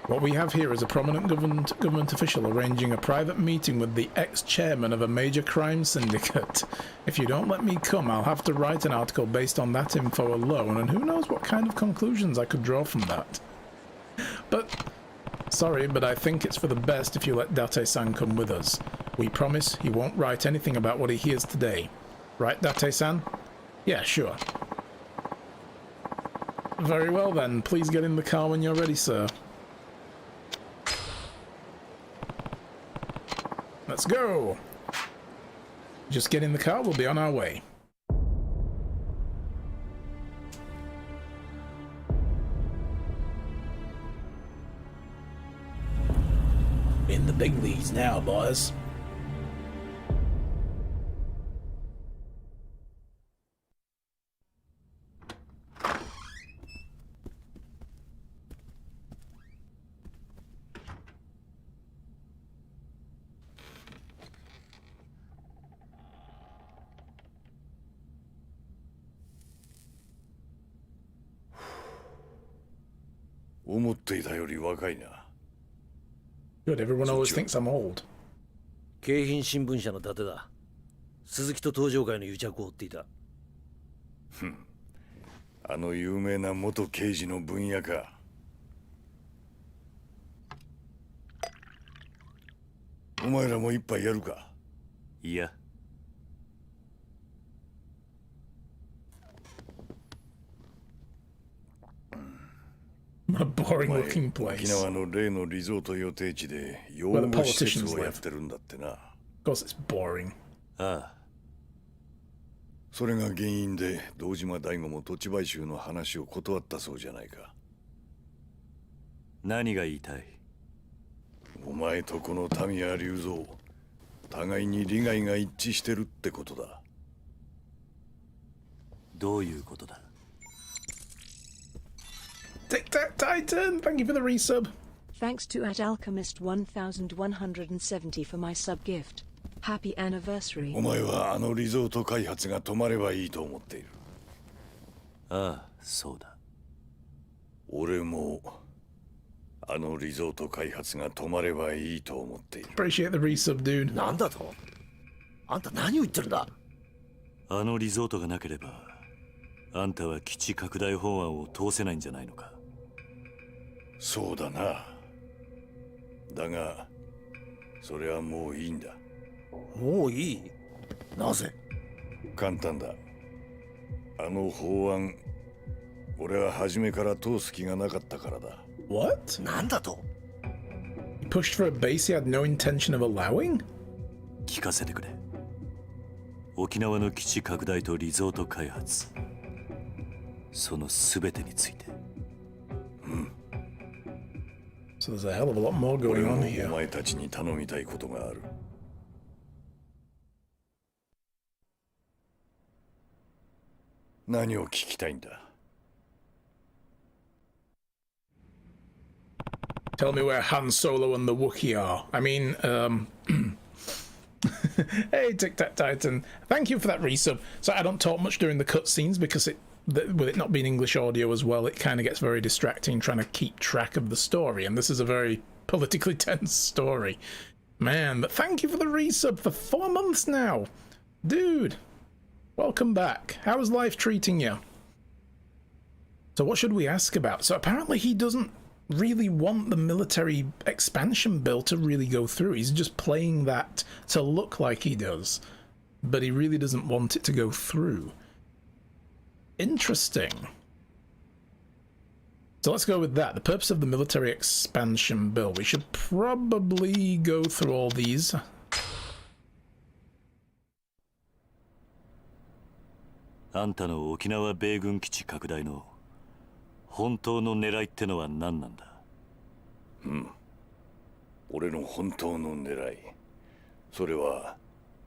What we have here is a prominent government official arranging a private meeting with the ex-chairman of a major crime syndicate. If you don't let me come, I'll have to write an article based on that info alone, and who knows what kind of conclusions I could draw from that. But, sorry, but I think it's for the best if you let Date-san come with us. We promise he won't write anything about what he hears today. Right, Date-san? Yeah, sure. Very well then, please get in the car when you're ready, sir. Let's go! Just get in the car, we'll be on our way. In the big leagues now, boys. Good, everyone always thinks I'm old. 京浜新聞社の伊達だ。鈴木と登場会の癒着を追っていた。あの有名な元刑事の分野か。お前らも一杯やるか。いや。What a boring looking place. 沖縄の例のリゾート予定地で養護施設をやってるんだってな。Of course it's boring. ああ。それが原因で堂島大吾も土地買収の話を断ったそうじゃないか。何が言いたい？お前とこの民谷隆三、互いに利害が一致してるってことだ。どういうことだ？ Tic Tac Titan, thank you for the resub. Thanks to @alchemist1170 for my sub gift. Happy anniversary. お前はあのリゾート開発が止まればいいと思っている。ああ、そうだ。俺もあのリゾート開発が止まればいいと思っている。Appreciate the resub, dude. なんだと？あんた何を言ってるんだ？あのリゾートがなければ、あんたは基地拡大法案を通せないんじゃないのか。そうだな。だが、それはもういいんだ。もういい？なぜ？簡単だ。あの法案、俺は初めから通す気がなかったからだ。What? なんだと？ He pushed for a base he had no intention of allowing? 聞かせてくれ。沖縄の基地拡大とリゾート開発、そのすべてについて。So there's a hell of a lot more going on お here. 前たちに頼みたいことがある。何を聞きたいんだ？ Tell me where Han Solo and the Wookiee are. I mean, Hey, Tic Tac Titan. Thank you for that resub. So I don't talk much during the cutscenes because with it not being English audio as well, it kind of gets very distracting trying to keep track of the story. And this is a very politically tense story. Man, but thank you for the resub for 4 months now. Dude, welcome back. How is life treating you? So what should we ask about? So apparently he doesn't really want the military expansion bill to really go through. He's just playing that to look like he does, but he really doesn't want it to go through. Interesting. So let's go with that. The purpose of the military expansion bill. We should probably go through all these. あんたの沖縄米軍基地拡大の本当の狙いってのは何なんだ？俺の本当の狙い。それは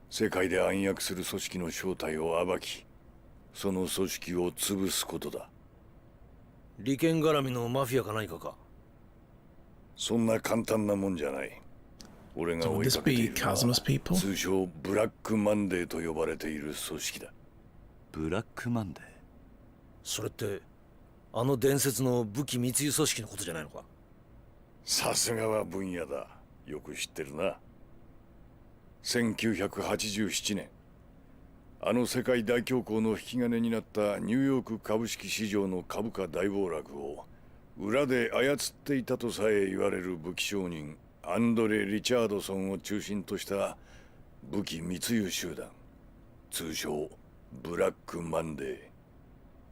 世界で暗躍する組織の正体を暴き、その組織を潰すことだ。利権絡みのマフィアか何かか？そんな簡単なもんじゃない。俺が So 追 would い this かけてい be るのは Kazuma's people? 通称ブラックマンデーと呼ばれている組織だ。ブラックマンデー。それってあの伝説の武器密輸組織のことじゃないのか？さすがは分野だ。よく知ってるな。1987年、あの世界大恐慌の引き金になったニューヨーク株式市場の株価大暴落を裏で操っていたとさえ言われる武器商人アンドレ・リチャードソンを中心とした武器密輸集団、通称ブラックマンデー。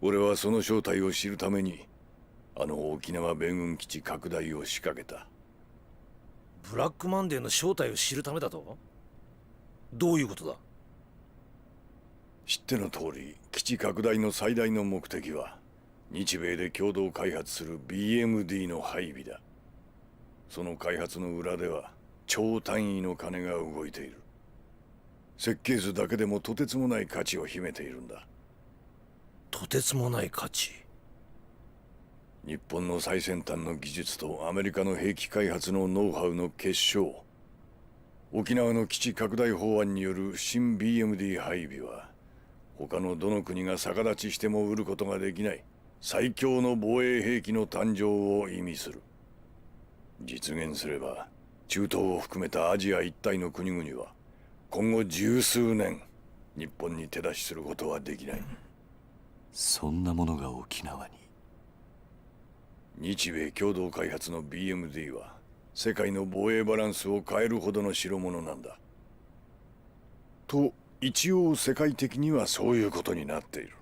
俺はその正体を知るためにあの沖縄米軍基地拡大を仕掛けた。ブラックマンデーの正体を知るためだと？どういうことだ？知っての通り、基地拡大の最大の目的は日米で共同開発する BMD の配備だ。その開発の裏では超単位の金が動いている。設計図だけでもとてつもない価値を秘めているんだ。とてつもない価値。日本の最先端の技術とアメリカの兵器開発のノウハウの結晶。沖縄の基地拡大法案による新 BMD 配備は他のどの国が逆立ちしても売ることができない最強の防衛兵器の誕生を意味する。実現すれば中東を含めたアジア一帯の国々は今後十数年日本に手出しすることはできない。そんなものが沖縄に。日米共同開発の BMD は世界の防衛バランスを変えるほどの代物なんだ。と一応世界的にはそういうことになっている。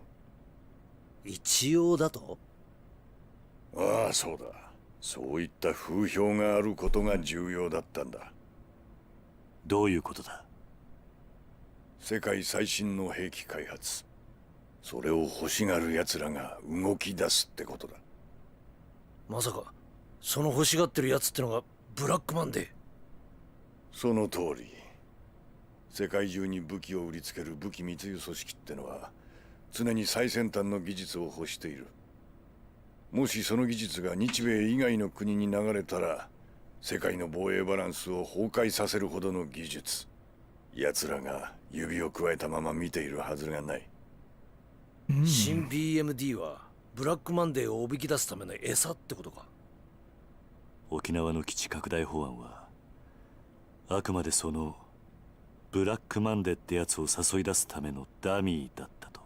一応だと？ああ、そうだ。そういった風評があることが重要だったんだ。どういうことだ？世界最新の兵器開発、それを欲しがる奴らが動き出すってことだ。まさかその欲しがってるやつってのがブラックマンデー？その通り。世界中に武器を売りつける武器密輸組織ってのは常に最先端の技術を欲している。もしその技術が日米以外の国に流れたら世界の防衛バランスを崩壊させるほどの技術、奴らが指をくわえたまま見ているはずがない。新 BMD はブラックマンデーをおびき出すための餌ってことか？沖縄の基地拡大法案はあくまでそのブラックマンデーってやつを誘い出すためのダミーだったと。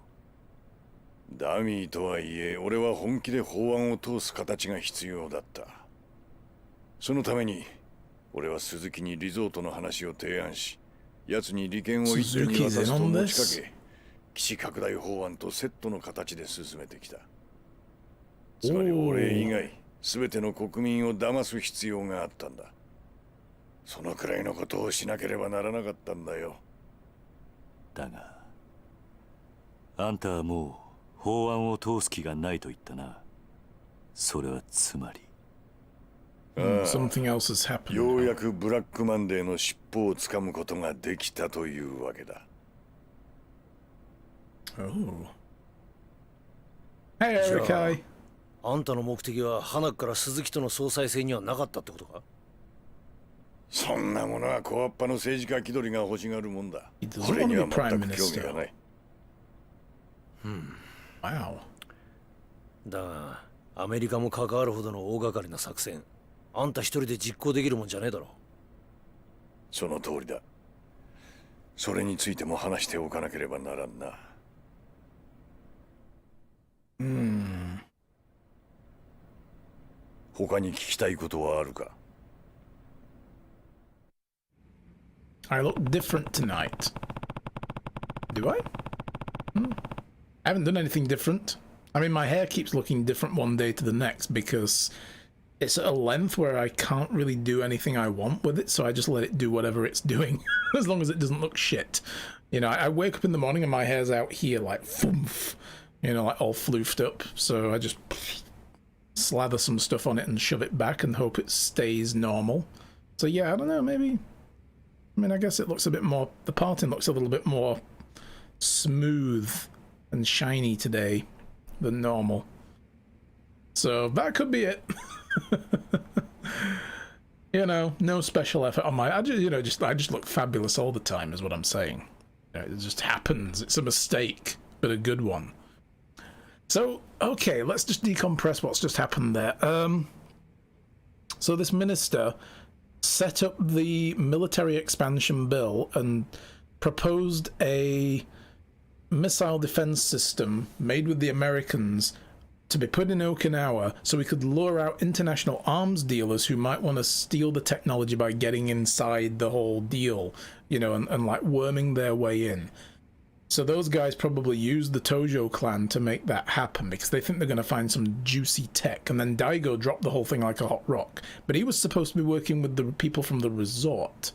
ダミーとはいえ俺は本気で法案を通す形が必要だった。そのために俺は鈴木にリゾートの話を提案し、奴に利権を一手に渡すと持ちかけ、基地拡大法案とセットの形で進めてきた。つまり俺以外全ての国民を騙す必要があったんだ。そのくらいのことをしなければならなかったんだよ。だがあんたはもう法案を通す気がないと言ったな。それはつまりsomething else has happened. ようやくブラックマンデーの尻尾をつかむことができたというわけだ。Oh. Hey, じゃ Eric. あ、あんたの目的は花から鈴木との総裁選にはなかったってことか？そんなものは小っぱの政治家気取りが欲しがるもんだ。 He doesn't 俺には want to be 全 prime く興味 minister. がない。Wow. だがアメリカも関わるほどの大掛かりな作戦、あんた一人で実行できるもんじゃねえだろ。その通りだ。それについても話しておかなければならんな。他に聞きたいことはあるか？ I look different tonight. Do I? I haven't done anything different. I mean, my hair keeps looking different one day to the next because it's at a length where I can't really do anything I want with it, so I just let it do whatever it's doing, as long as it doesn't look shit. You know, I wake up in the morning and my hair's out here like foomph, you know, like all floofed up, so I just slather some stuff on it and shove it back and hope it stays normal. So yeah, I don't know, maybe... I mean, I guess it looks a bit more... The parting looks a little bit more smooth and shiny today than normal. So that could be it. You know, no special effort on my. I just look fabulous all the time, is what I'm saying. It just happens. It's a mistake, but a good one. So, okay, let's just decompress what's just happened there. So this minister set up the military expansion bill and proposed a missile defense system made with the Americans to be put in Okinawa so we could lure out international arms dealers who might want to steal the technology by getting inside the whole deal, you know, and like worming their way in. So those guys probably used the Tojo clan to make that happen because they think they're going to find some juicy tech. And then Daigo dropped the whole thing like a hot rock. But he was supposed to be working with the people from the resort.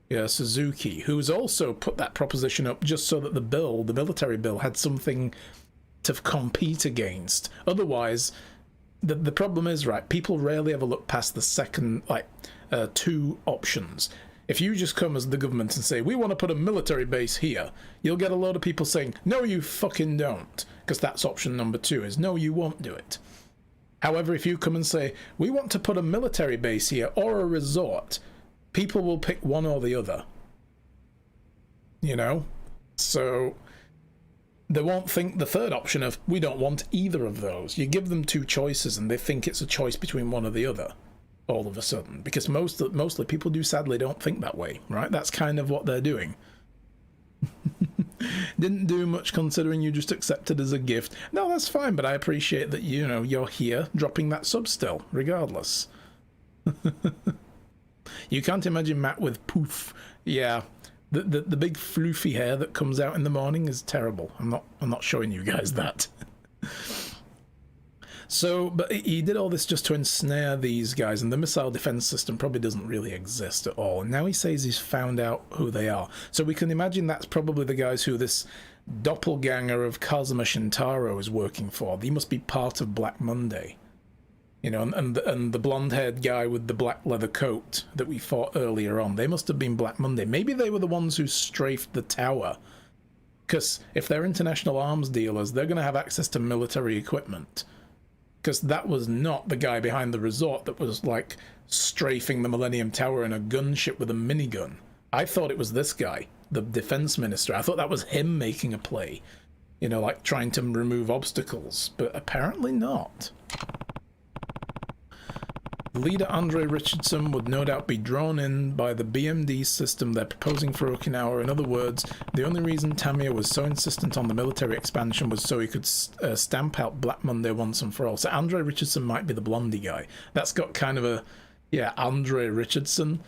Yeah, Suzuki, who's also put that proposition up just so that the bill, the military bill, had something to compete against. Otherwise, the problem is, right, people rarely ever look past the second, two options. If you just come as the government and say, we want to put a military base here, you'll get a load of people saying, no, you fucking don't. Because that's option number 2, is no, you won't do it. However, if you come and say, we want to put a military base here or a resort, people will pick one or the other. You know? So they won't think the third option of, we don't want either of those. You give them 2 choices and they think it's a choice between one or the other. All of a sudden, because mostly people sadly don't think that way, right? That's kind of what they're doing. Didn't do much considering you just accepted as a gift. No, that's fine, but I appreciate that, you know, you're here dropping that sub still, regardless. You can't imagine Matt with poof. Yeah, the big floofy hair that comes out in the morning is terrible. I'm not showing you guys that. So, but he did all this just to ensnare these guys, and the missile defense system probably doesn't really exist at all. And now he says he's found out who they are. So we can imagine that's probably the guys who this doppelganger of Kazuma Shintaro is working for. He must be part of Black Monday. You know, and the blonde-haired guy with the black leather coat that we fought earlier on, they must have been Black Monday. Maybe they were the ones who strafed the tower. Because if they're international arms dealers, they're going to have access to military equipment. Because that was not the guy behind the resort that was, like, strafing the Millennium Tower in a gunship with a minigun. I thought it was this guy, the defense minister. I thought that was him making a play. You know, like trying to remove obstacles. But apparently not. Leader Andre Richardson would no doubt be drawn in by the BMD system they're proposing for Okinawa. In other words, the only reason Tamiya was so insistent on the military expansion was so he could stamp out Black Monday once and for all. So Andre Richardson might be the blondie guy. That's got kind of a... Yeah, Andre Richardson.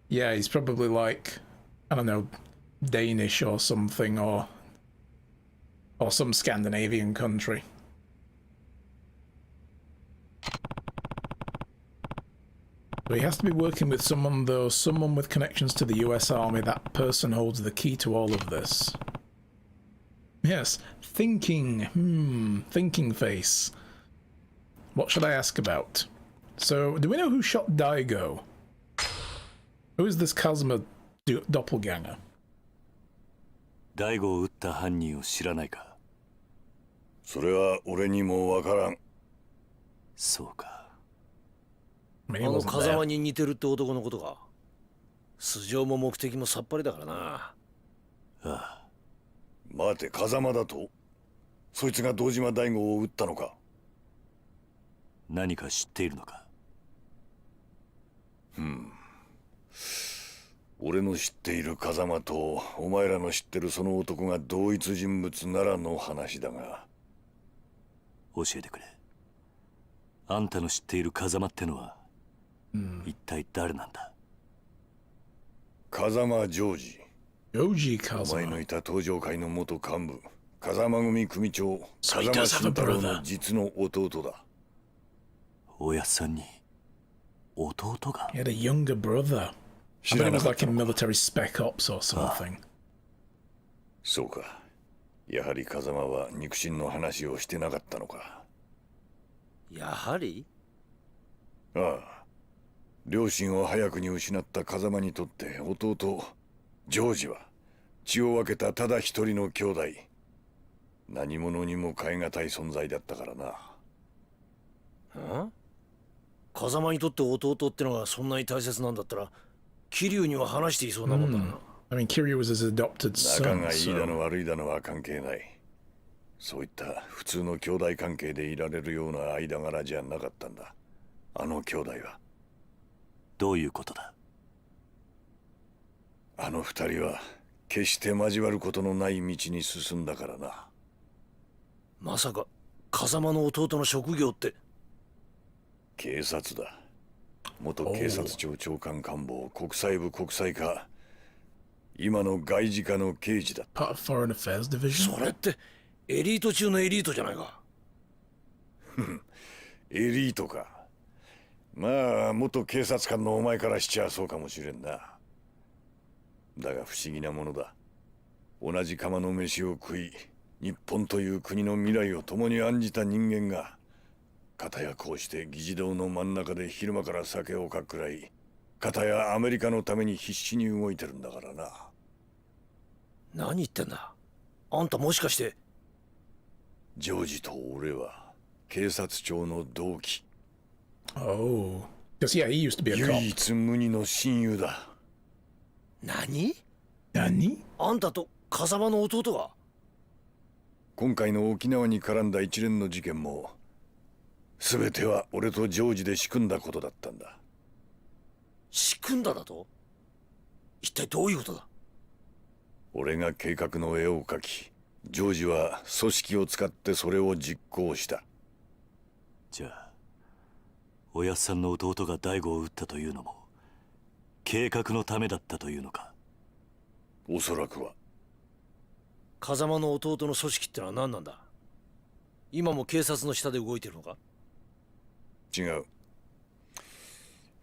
Yeah, he's probably like, I don't know, Danish or something, or some Scandinavian country. So he has to be working with someone, though, someone with connections to the US Army. That person holds the key to all of this. Yes, thinking face. What should I ask about? So, do we know who shot Daigo? Who is this Kazuma doppelganger? 大悟を撃った犯人を知らないか。それは俺にもわからん。そうか。あの風間に似てるって男のことか。素性も目的もさっぱりだからな。ああ。待て、風間だと？そいつが堂島大吾を撃ったのか？何か知っているのか？俺の知っている風間とお前らの知ってるその男が同一人物ならの話だが。教えてくれ。あんたの知っている風間ってのは、一体誰なんだ？風間ジョージ。ジョージ風間。お前のいた東上会の元幹部、風間組組長、風間慎太郎の実の弟だ。おやっさんに弟が？ He had a younger brother. I bet it was like in military spec ops or something. そうか。やはり風間は肉親の話をしてなかったのか。やはり？ああ。両親を早くに失った風間にとって弟ジョージは血を分けたただ一人の兄弟。何者にも代え難い存在だったからな。風間にとって弟ってのがそんなに大切なんだったら、桐生には話していそうなもんだな。I mean, Kiryu was his adopted 仲 son, がいいだ so... の悪いだのは関係ない。そういった普通の兄弟関係でいられるような間柄じゃなかったんだ。あの兄弟は。どういうことだ？あの二人は決して交わることのない道に進んだからな。まさか風間の弟の職業って。警察だ。元警察庁長官官房、国際部国際課、今の外事課の刑事だ。Part of Foreign Affairs Division? それってエリート中のエリートじゃないか。エリートか。まあ元警察官のお前からしちゃそうかもしれんな。だが不思議なものだ。同じ釜の飯を食い、日本という国の未来を共に案じた人間が、片やこうして議事堂の真ん中で昼間から酒をかっくらい、片やアメリカのために必死に動いてるんだからな。何言ってんだ。あんたもしかして。ジョージと俺は警察庁の同期。Oh. Because, yeah, he used to be a cop. 唯一無二の親友だ。何？ Nani? あんたと風間の弟が？今回の沖縄に絡んだ一連の事件も、全ては俺とジョージで仕組んだことだったんだ。仕組んだだと？一体どういうことだ？俺が計画の絵を描き、ジョージは組織を使ってそれを実行した。じゃあおやっさんの弟が大悟を撃ったというのも計画のためだったというのか？おそらくは。風間の弟の組織ってのは何なんだ？今も警察の下で動いてるのか？違う。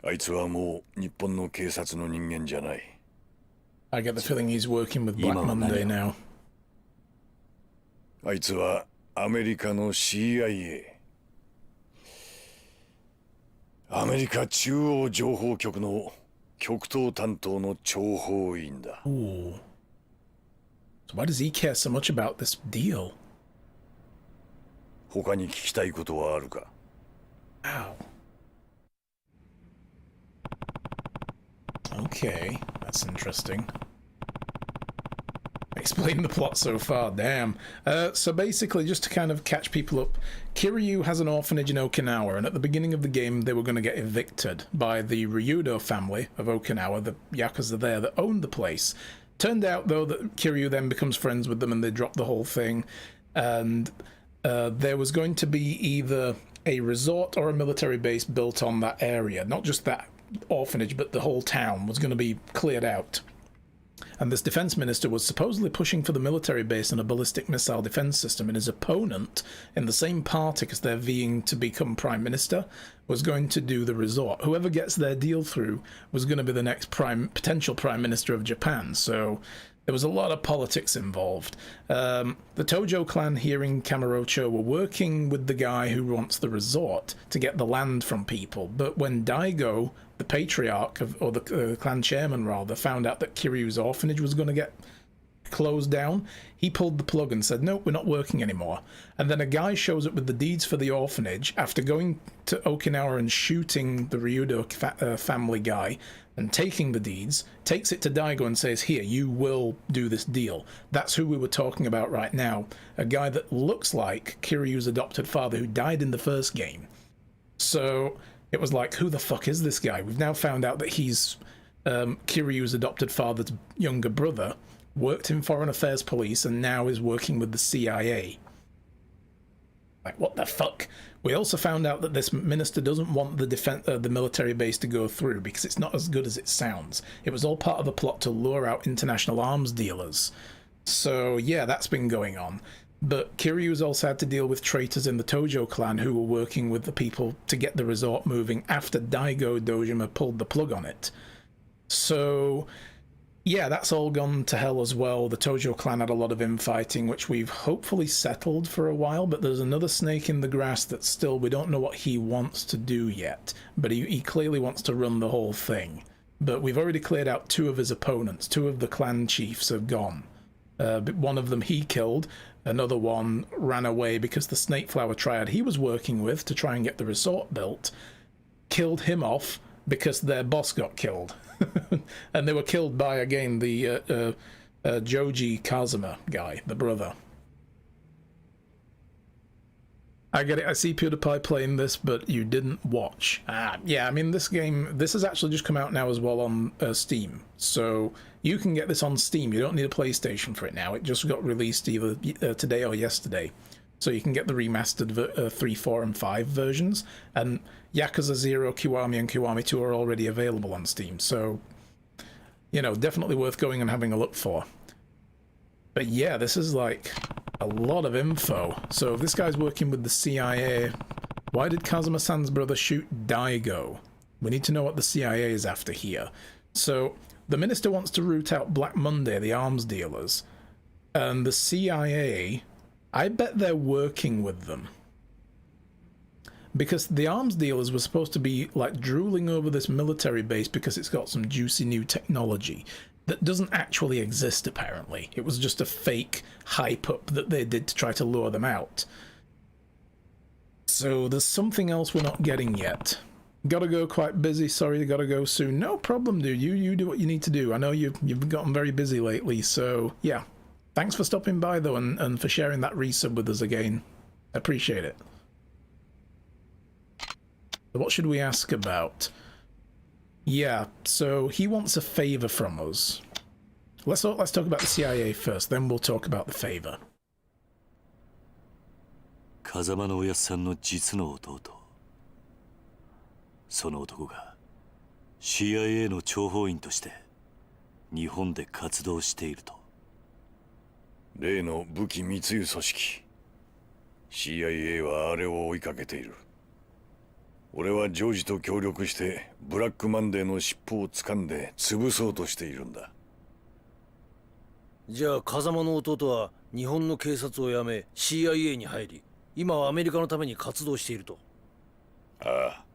あいつはもう日本の警察の人間じゃない。I get the feeling he's working with Black Monday now. あいつはアメリカの CIA。アメリカ中央情報局の極東担当の諜報員だ。Ooh. So why does he care so much about this deal? 他に聞きたいことはあるか？ Ow. Okay, that's interesting. Explain the plot so far, damn. So basically, just to kind of catch people up, Kiryu has an orphanage in Okinawa, and at the beginning of the game, they were going to get evicted by the Ryudo family of Okinawa, the Yakuza there that owned the place. Turned out, though, that Kiryu then becomes friends with them, and they drop the whole thing, and there was going to be either a resort or a military base built on that area. Not just that orphanage, but the whole town was going to be cleared out. And this defense minister was supposedly pushing for the military base and a ballistic missile defense system, and his opponent in the same party as they're vying to become prime minister was going to do the resort. Whoever gets their deal through was going to be the next potential prime minister of Japan. So there was a lot of politics involved. The Tojo clan here in Kamurocho were working with the guy who wants the resort to get the land from people, but when Daigo, the patriarch, or the clan chairman rather, found out that Kiryu's orphanage was going to get closed down, he pulled the plug and said, nope, we're not working anymore. And then a guy shows up with the deeds for the orphanage after going to Okinawa and shooting the Ryudo family guy and taking the deeds, takes it to Daigo and says, here, you will do this deal. That's who we were talking about right now. A guy that looks like Kiryu's adopted father who died in the first game. So it was like, who the fuck is this guy? We've now found out that he's Kiryu's adopted father's younger brother, worked in Foreign Affairs Police, and now is working with the CIA. Like, what the fuck? We also found out that this minister doesn't want the military base to go through because it's not as good as it sounds. It was all part of a plot to lure out international arms dealers. So, yeah, that's been going on. But Kiryu's also had to deal with traitors in the Tojo clan who were working with the people to get the resort moving after Daigo Dojima pulled the plug on it. So yeah, that's all gone to hell as well. The Tojo clan had a lot of infighting, which we've hopefully settled for a while, but there's another snake in the grass that still, we don't know what he wants to do yet, but he clearly wants to run the whole thing. But we've already cleared out 2 of his opponents. 2 of the clan chiefs have gone. One of them he killed, another one ran away because the Snake Flower Triad he was working with to try and get the resort built killed him off because their boss got killed. And they were killed by, again, the Joji Kazuma guy, the brother. I get it. I see PewDiePie playing this, but you didn't watch. Yeah, I mean, this has actually just come out now as well on Steam. So you can get this on Steam. You don't need a PlayStation for it now. It just got released either today or yesterday. So you can get the remastered 3, 4, and 5 versions. And Yakuza 0, Kiwami, and Kiwami 2 are already available on Steam. So, you know, definitely worth going and having a look for. But yeah, this is like a lot of info. So if this guy's working with the CIA, why did Kazuma-san's brother shoot Daigo? We need to know what the CIA is after here. So the minister wants to root out Black Monday, the arms dealers. And the CIA, I bet they're working with them. Because the arms dealers were supposed to be like drooling over this military base because it's got some juicy new technology that doesn't actually exist, apparently. It was just a fake hype up that they did to try to lure them out. So there's something else we're not getting yet. Gotta go, quite busy. Sorry, gotta go soon. No problem, dude. You do what you need to do. I know you've gotten very busy lately, so yeah. Thanks for stopping by, though, and for sharing that resub with us again. Appreciate it. What should we ask about? Yeah, so he wants a favor from us. Let's talk about the CIA first, then we'll talk about the favor. 風間のおやっさんの実の弟。その男が CIA の諜報員として日本で活動していると。例の武器密輸組織 CIA はあれを追いかけている。俺はジョージと協力してブラックマンデーの尻尾を掴んで潰そうとしているんだ。じゃあ風間の弟は日本の警察を辞め CIA に入り、今はアメリカのために活動していると。ああ。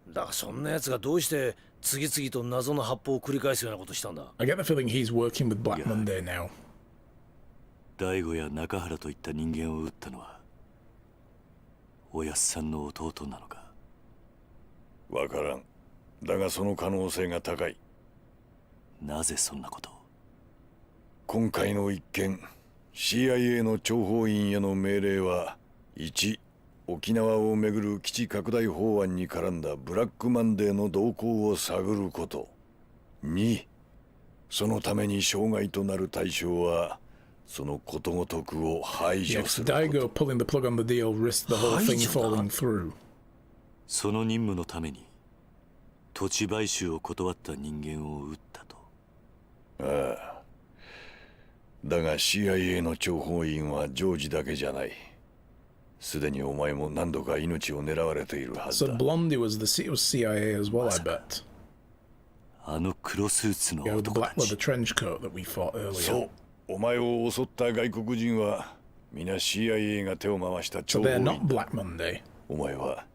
だがそんな奴がどうして次々と謎の発砲を繰り返すようなことしたんだ。 I get the feeling he's working with Black Monday now. 大悟や中原といった人間を撃ったのはおやっさんの弟なのか。わからん。だがその可能性が高い。なぜそんなことを。今回の一件 CIA の諜報員への命令は1、沖縄をめぐる基地拡大法案に絡んだブラックマンデーの動向を探ること。2、そのために障害となる対象はそのことごとくを排除 Yes, すること。 Daigo pulling the plug on the deal risked the whole thing falling through. その任務のために土地買収を断った人間を撃ったと。ああ。だが CIA の諜報員はジョージだけじゃない。すでにお前も何度か命を狙われているはず So だ。 Blondie was CIA as well, I bet. あの黒スーツの Yeah, with the 男 black た leather ち。 trench coat that we fought そ earlier. う。お前を襲った外国人は皆 CIA が手を回した So 諜報 they're 員 not だ。 Black Monday. お前は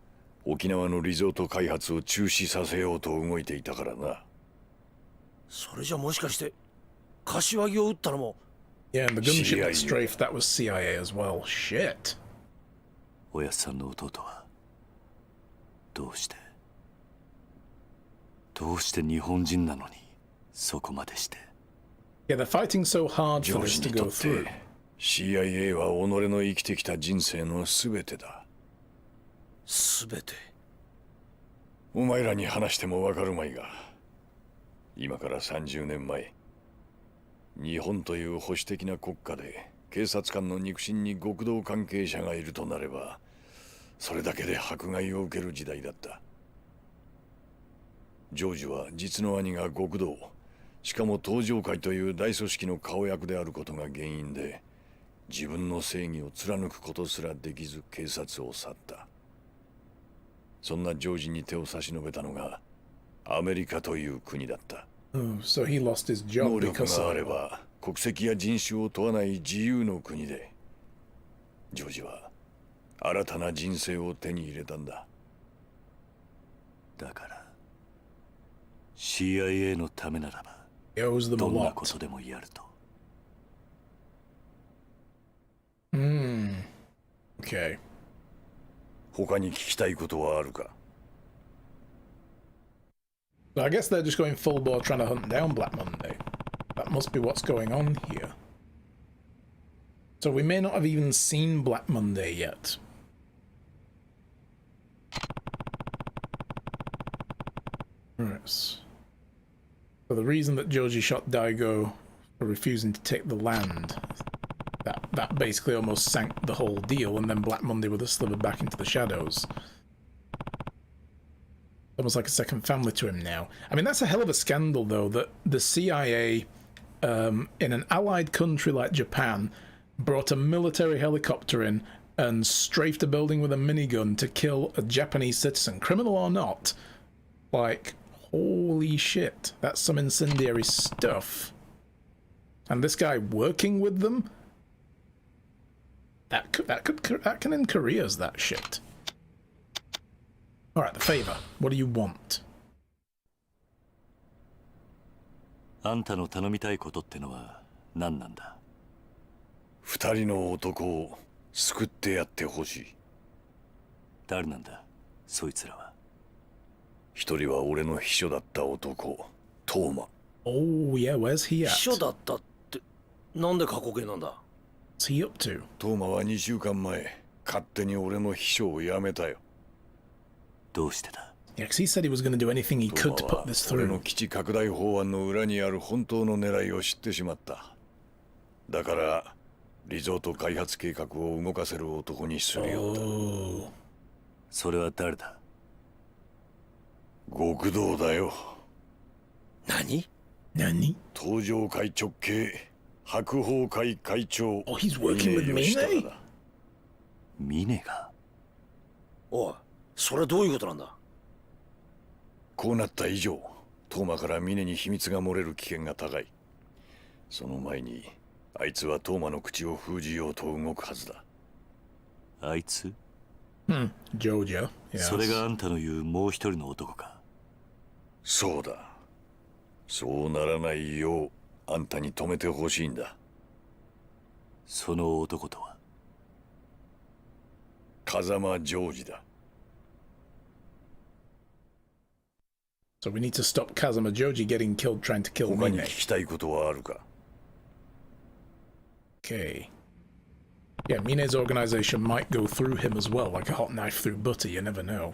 沖縄のリゾート開発を中止させようと動いていたからな。それじゃもしかして柏木を撃ったのも。 Yeah, and the gunship that CIA. strafed, that was CIA as well. Shit. おやっさんの弟はどうして日本人なのにそこまでして。 Yeah, they're fighting so hard ジ for ョー this ジ to にと go っ through. て CIA は己の生きてきた人生の全てだ。すべて。お前らに話してもわかるまいが、今から30年前、日本という保守的な国家で警察官の肉親に極道関係者がいるとなれば、それだけで迫害を受ける時代だった。ジョージは実の兄が極道、しかも東上会という大組織の顔役であることが原因で、自分の正義を貫くことすらできず警察を去った。そんなジョージに手を差し伸べたのがアメリカという国だった。Oh, so he lost his 能 job 力 because があ of れば国籍や人種を問わない自由の国で、ジョージは新たな人生を手に入れたんだ。だから CIA のためならば he owes them a どんな lot. ことでもやると。 Okay. 他に聞きたいことはあるか？ So I guess they're just going full bore trying to hunt down Black Monday. That must be what's going on here. So we may not have even seen Black Monday yet. Right. So the reason that Joji shot Daigo for refusing to take the land, that basically almost sank the whole deal, and then Black Monday would have slithered back into the shadows. Almost like a second family to him now. I mean, that's a hell of a scandal, though, that the CIA, in an allied country like Japan, brought a military helicopter in and strafed a building with a minigun to kill a Japanese citizen, criminal or not. Like, holy shit, that's some incendiary stuff. And this guy working with them? That can end careers, that shit. Alright, the favor. What do you want? あんたの頼みたいことってのは何なんだ。二人の男を救ってやってほしい。誰なんだ、そいつらは。一人は俺の秘書だった男、トーマ。Oh, yeah, where's he at? 秘書だったって、なんで過去形なんだ。What's he up to? トーマは2週間前、勝手に俺の秘書を辞めたよ。どうしてだ。 Yeah, because he said he was going to do anything he ト could ー to マ put は this 俺の through. 基地拡大法案の裏にある本当の狙いを知ってしまった。だから、リゾート開発計画を動かせる男にするようだ。Oh. それは誰だ。極道だよ。何？ Nani? 東上会直系白鵬会会長。 Oh, he's working with 峰吉高 Mine? だ。ミネが。おい、それはどういうことなんだ。こうなった以上、トーマから峰に秘密が漏れる危険が高い。その前に、あいつはトーマの口を封じようと動くはずだ。あいつ、Jojo. Yes. それがあんたの言うもう一人の男か。そうだ。そうならないよう、あんたに止めてほしいんだ。その男とは。風間ジョージだ。So we need to stop Kazuma Joji getting killed trying to kill 他に Mine. 聞きたいことはあるか。 Okay. Yeah, Mine's organization might go through him as well, like a hot knife through butter, you never know.